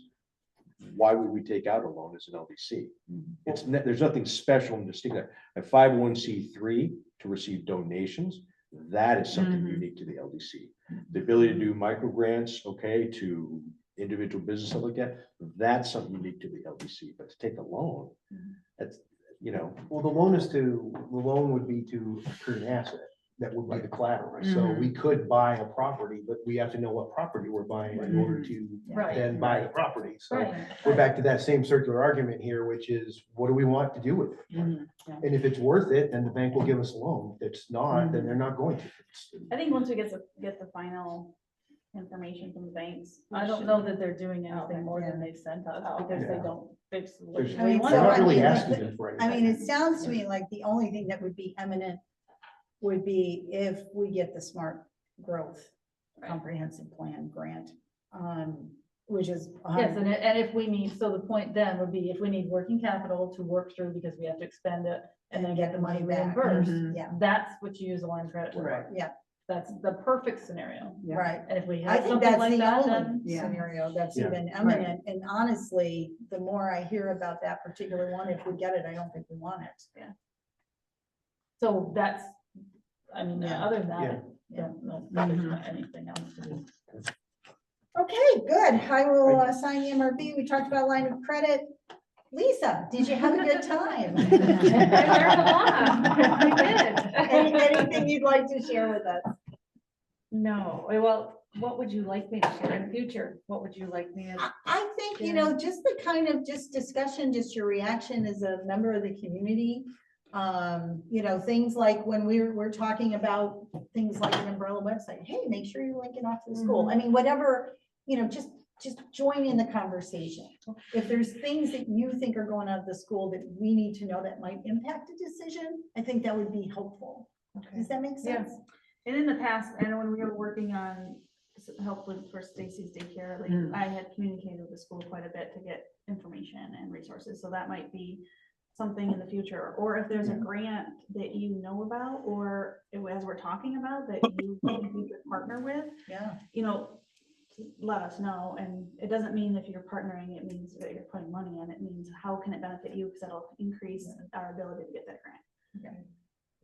why would we take out a loan as an LDC? There's nothing special and distinct. A 501c3 to receive donations, that is something Mhm. unique to the LDC. The ability to do micro grants, okay, to individual business, stuff like that, that's something unique to the LDC. But to take a loan, that's, you know, Well, the loan would be to accrue an asset. That would be the collateral. So we could buy a property, but we have to know what property we're buying in order to Right. then buy the property. So Right. we're back to that same circular argument here, which is, what do we want to do with it? Mhm. And if it's worth it, then the bank will give us a loan. If it's not, then they're not going to. I think once we get the final information from the banks. I don't know that they're doing anything more than Yeah. they've sent us, Oh, because they yeah. don't fix. There's- I mean, We're so, not I really mean, asking like, them for I anything. mean, it sounds to me like the only thing that would be eminent would be if we get the smart growth comprehensive plan grant, which is. Yes, and if we need, so the point then would be if we need working capital to work through because we have to expend it and then get the money back. reimbursed, Yeah, that's what you use a line of credit Right. for. yeah, That's the perfect scenario. Yeah. right. And if we I have think something that's like the that, only then Yeah. scenario that's Yeah. even eminent. And honestly, the more I hear about that particular one, if we get it, I don't think we want it. so that's, I mean, Yeah. other than that, Yeah. I don't know if there's not anything else to do. Okay, good. I will assign the MRB. We talked about line of credit. Lisa, did you have a good time? I learned a lot. I did. Anything you'd like to share with us? No, well, what would you like me to share in the future? What would you like me to? I think, you know, just the kind of just discussion, just your reaction as a member of the community. You know, things like when we're talking about things like an umbrella website, hey, make sure you link it off to the school. I mean, whatever, you know, just join in the conversation. If there's things that you think are going on at the school that we need to know that might impact a decision, I think that would be helpful. Does that make Yeah. sense? And in the past, I know when we were working on help with for Stacy's daycare, like I had communicated with the school quite a bit to get information and resources. So that might be something in the future, or if there's a grant that you know about, or as we're talking about that you think you could partner with, Yeah. you know, let us know. And it doesn't mean if you're partnering, it means that you're putting money in. It means how can it benefit you, because that'll increase our ability to get that grant. Okay.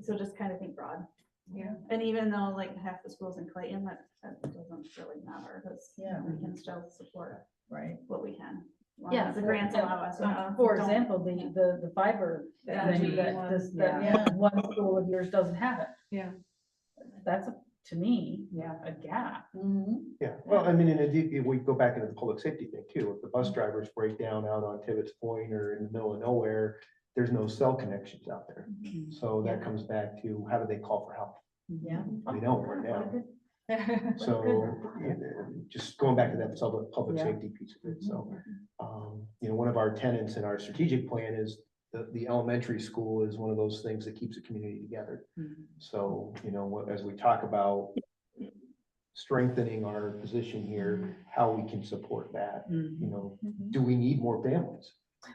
So just kind of think broad. Yeah. And even though like half the schools in Clayton, that doesn't really matter, because Yeah. we can still support Right. what we can. As long Yeah, as the grants allow us. For Don't- example, the fiber, Yeah. thing that one. this, Yeah. that one school of yours doesn't have it. Yeah. That's, to me, Yeah. a gap. Mhm. Yeah, well, I mean, and if we go back into the public safety thing too, if the bus drivers break down out on Tibbetts Point or in the middle of nowhere, there's no cell connections out there. So that comes back to, how do they call for help? Yeah. We don't right now. So, yeah, just going back to that public Yeah. safety piece of it, so, you know, one of our tenants in our strategic plan is the elementary school is one of those things that keeps the community together. So, you know, as we talk about strengthening our position here, how we can support that, you know, do we need more families?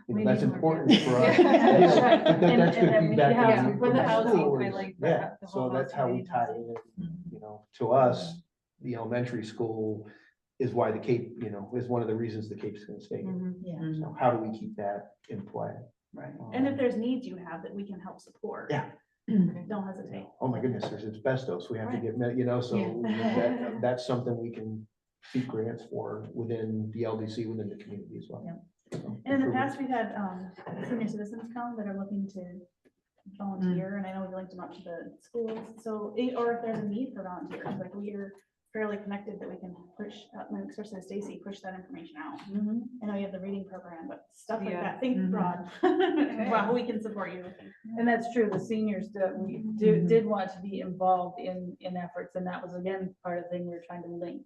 We That's need more important for us. Yeah. Yeah, but And- that's and good then we need feedback. housing. from For the the housing, schools. I like Yeah, the so whole that's how we housing tie housing. in, to us, the elementary school is why the Cape, is one of the reasons the Cape's gonna stay here. Mm-hmm. Yeah. So how do we keep that in play? Right. And if there's needs you have that we can help support. Yeah. Don't hesitate. Oh my goodness, there's asbestos, we have to Right. get, so Yeah. that's something we can seek grants for within the LDC, within the community as well. Yeah. So, And in the past, we've had senior citizens come that are looking to volunteer, Mm. and I know we linked them up to the schools. So, or if there's a need for volunteers, like we are fairly connected that we can push, especially Stacy, push that information out. Mhm. I know you have the reading program, but stuff like Yeah. that, think Mhm. broad. Well, we can support you. And that's true, the seniors that we did want to be involved in efforts, and that was again, part of the thing we were trying to link.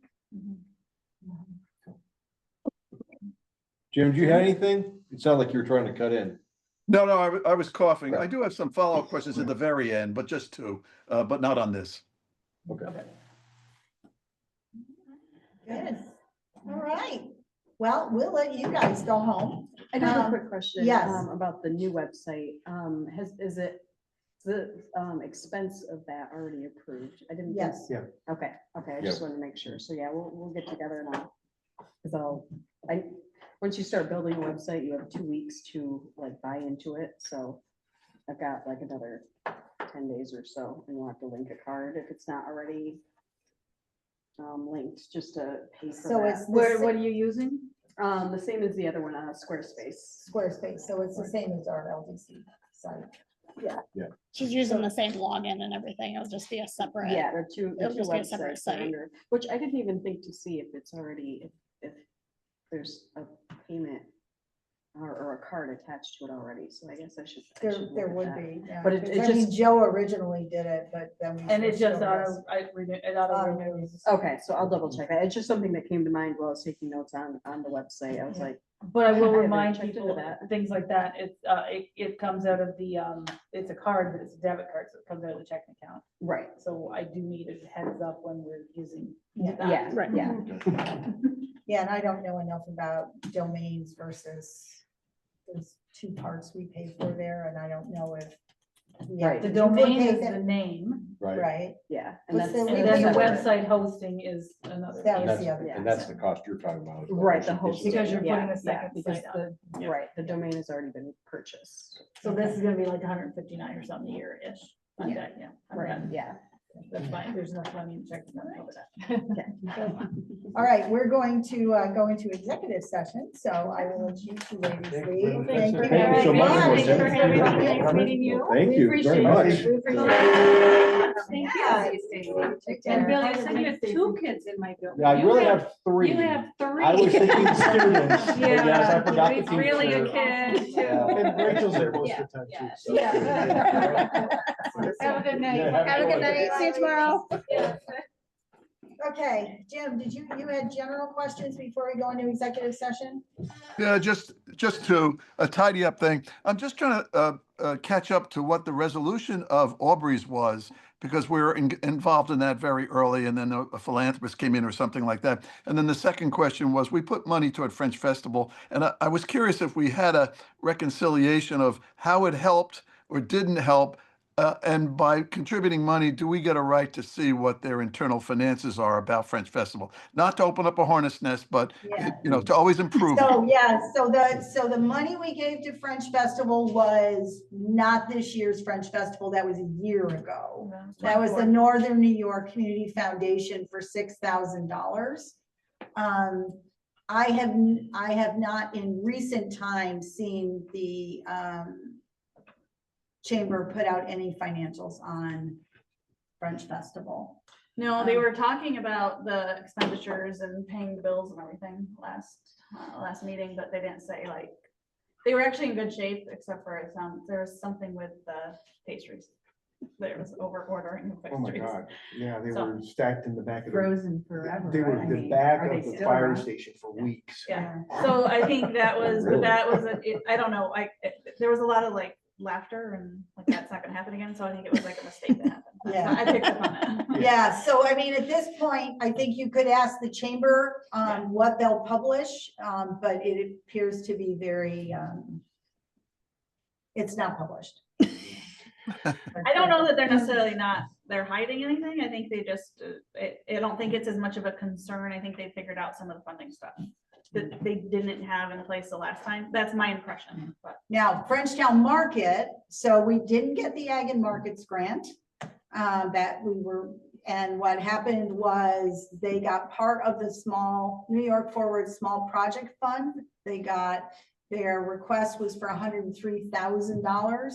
Jim, do you have anything? It sounded like you were trying to cut in. No, I was coughing. I do have some follow-up questions at the very end, but just two, but not on this. Okay. Good. All right. Well, we'll let you guys go home. I do have a quick question. yes. About the new website. Is the expense of that already approved? I didn't. think- Yes. Yeah. Okay, I just wanted to make sure. So yeah, we'll get together and once you start building a website, you have 2 weeks to like buy into it. So I've got like another 10 days or so, and we'll have to link a card if it's not already linked, just to pay for So that. it's What are you using? The same as the other one, Squarespace. Squarespace, so it's the same as our LDC site. She's using the same login and everything. It'll just be a separate. Yeah, they're two It'll just be a separate websites that are site. under, which I didn't even think to see if it's already, if there's a payment or a card attached to it already, so I guess I should. There would be. Yeah. But it 'Cause I mean, just- Joe originally did it, but then. we And it switched just over to- auto renews. Okay, so I'll double check that. It's just something that came to mind while I was taking notes on the website. I was Yeah. like, But I will haven't remind checked into people, that. things like that, it comes out of the, it's a card, but it's a debit card, so it comes out of the checking account. right, So I do need a heads up when we're using. Yeah. that. yeah, Right. yeah. Yeah, and I don't know enough about domains versus, there's two parts we pay for there, and I don't know if. we have Right. to The domain duplicate is the them, name, Right. Right, Yeah. What's the- and we then the pay for- website hosting is another. That And was piece. the other. and that's the cost you're talking about. Right, the hosting. Because you're putting Yeah, a second because site up. Right, the domain has already been purchased. So this is gonna be like 159 or something a year-ish. on Yeah. that, yeah. on Right, that. yeah. That's fine, there's nothing I mean to check over that. All right, we're going to go into executive session, so I will let you two ladies leave. Thank you. Thank you so very much. much. Thank you for having me. Nice meeting you. Thank We you appreciate very it. much. We appreciate it. Thank Yeah. you. And Bill, I said you had two kids in my building. Yeah, I You really have three. You have three. I was thinking students, but yes, I forgot the He's really a teacher. kid Yeah. too. And Rachel's there most of the time too. so. Have a good night. Yeah, Have a good night. See you tomorrow. Okay, Jim, you had general questions before we go into executive session? Yeah, just to a tidy up thing. I'm just trying to catch up to what the resolution of Aubrey's was, because we were involved in that very early, and then a philanthropist came in or something like that. And then the second question was, we put money toward French Festival, and I was curious if we had a reconciliation of how it helped or didn't help. And by contributing money, do we get a right to see what their internal finances are about French Festival? Not to open up a hornet's nest, but, Yeah. to always improve. So, yeah, so the money we gave to French Festival was not this year's French Festival, that was a year ago. That was the Northern New York Community Foundation for $6,000. I have not in recent times seen the Chamber put out any financials on French Festival. No, they were talking about the expenditures and paying the bills and everything last meeting, but they didn't say like, they were actually in good shape, except for there was something with the pastries. There was over ordering the Oh my pastries. God, yeah, they So- were stacked in the back of the, Frozen forever. they were right? I the mean, back are of they the still fire around? station for weeks. Yeah, so I think that was, Really? I don't know, there was a lot of like laughter and like that's not gonna happen again, so I think it was like a mistake that happened. Yeah. I picked up on that. Yeah, so I mean, at this point, I think you could ask the chamber, what they'll publish, but it appears to be very, it's not published. I don't know that they're necessarily they're hiding anything. I think they just, I don't think it's as much of a concern. I think they figured out some of the funding stuff that they didn't have in place the last time. That's my impression, but. Now, Frenchtown Market, so we didn't get the Ag and Markets grant, and what happened was they got part of the small New York Forward Small Project Fund. Their request was for $103,000.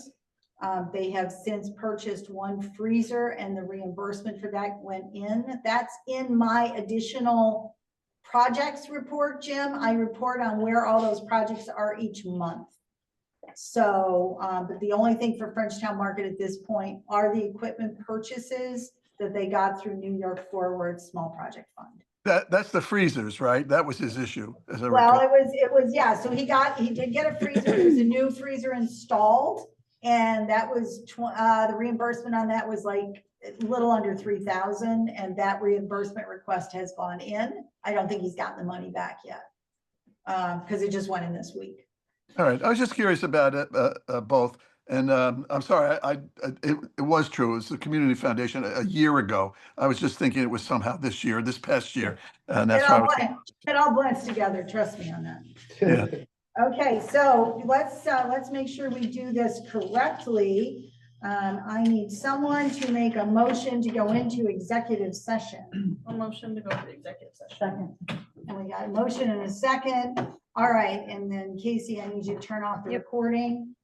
They have since purchased one freezer and the reimbursement for that went in. That's in my additional projects report, Jim. I report on where all those projects are each month. So, but the only thing for Frenchtown Market at this point are the equipment purchases that they got through New York Forward Small Project Fund. That's the freezers, right? That was his issue, as I Well, recall. it was, yeah, so he did get a freezer. There's a new freezer installed. And that was, the reimbursement on that was like a little under 3,000, and that reimbursement request has gone in. I don't think he's gotten the money back yet. Because it just went in this week. All right, I was just curious about it, both. And I'm sorry, it was true. It was the Community Foundation a year ago. I was just thinking it was somehow this past year. And that's why I was. It all blends together, trust me on that. Yeah. Okay, so let's make sure we do this correctly. I need someone to make a motion to go into executive session. A motion to go to the executive session. Second. And we got a motion and a second. All right, and then Casey, I need you to turn off the recording.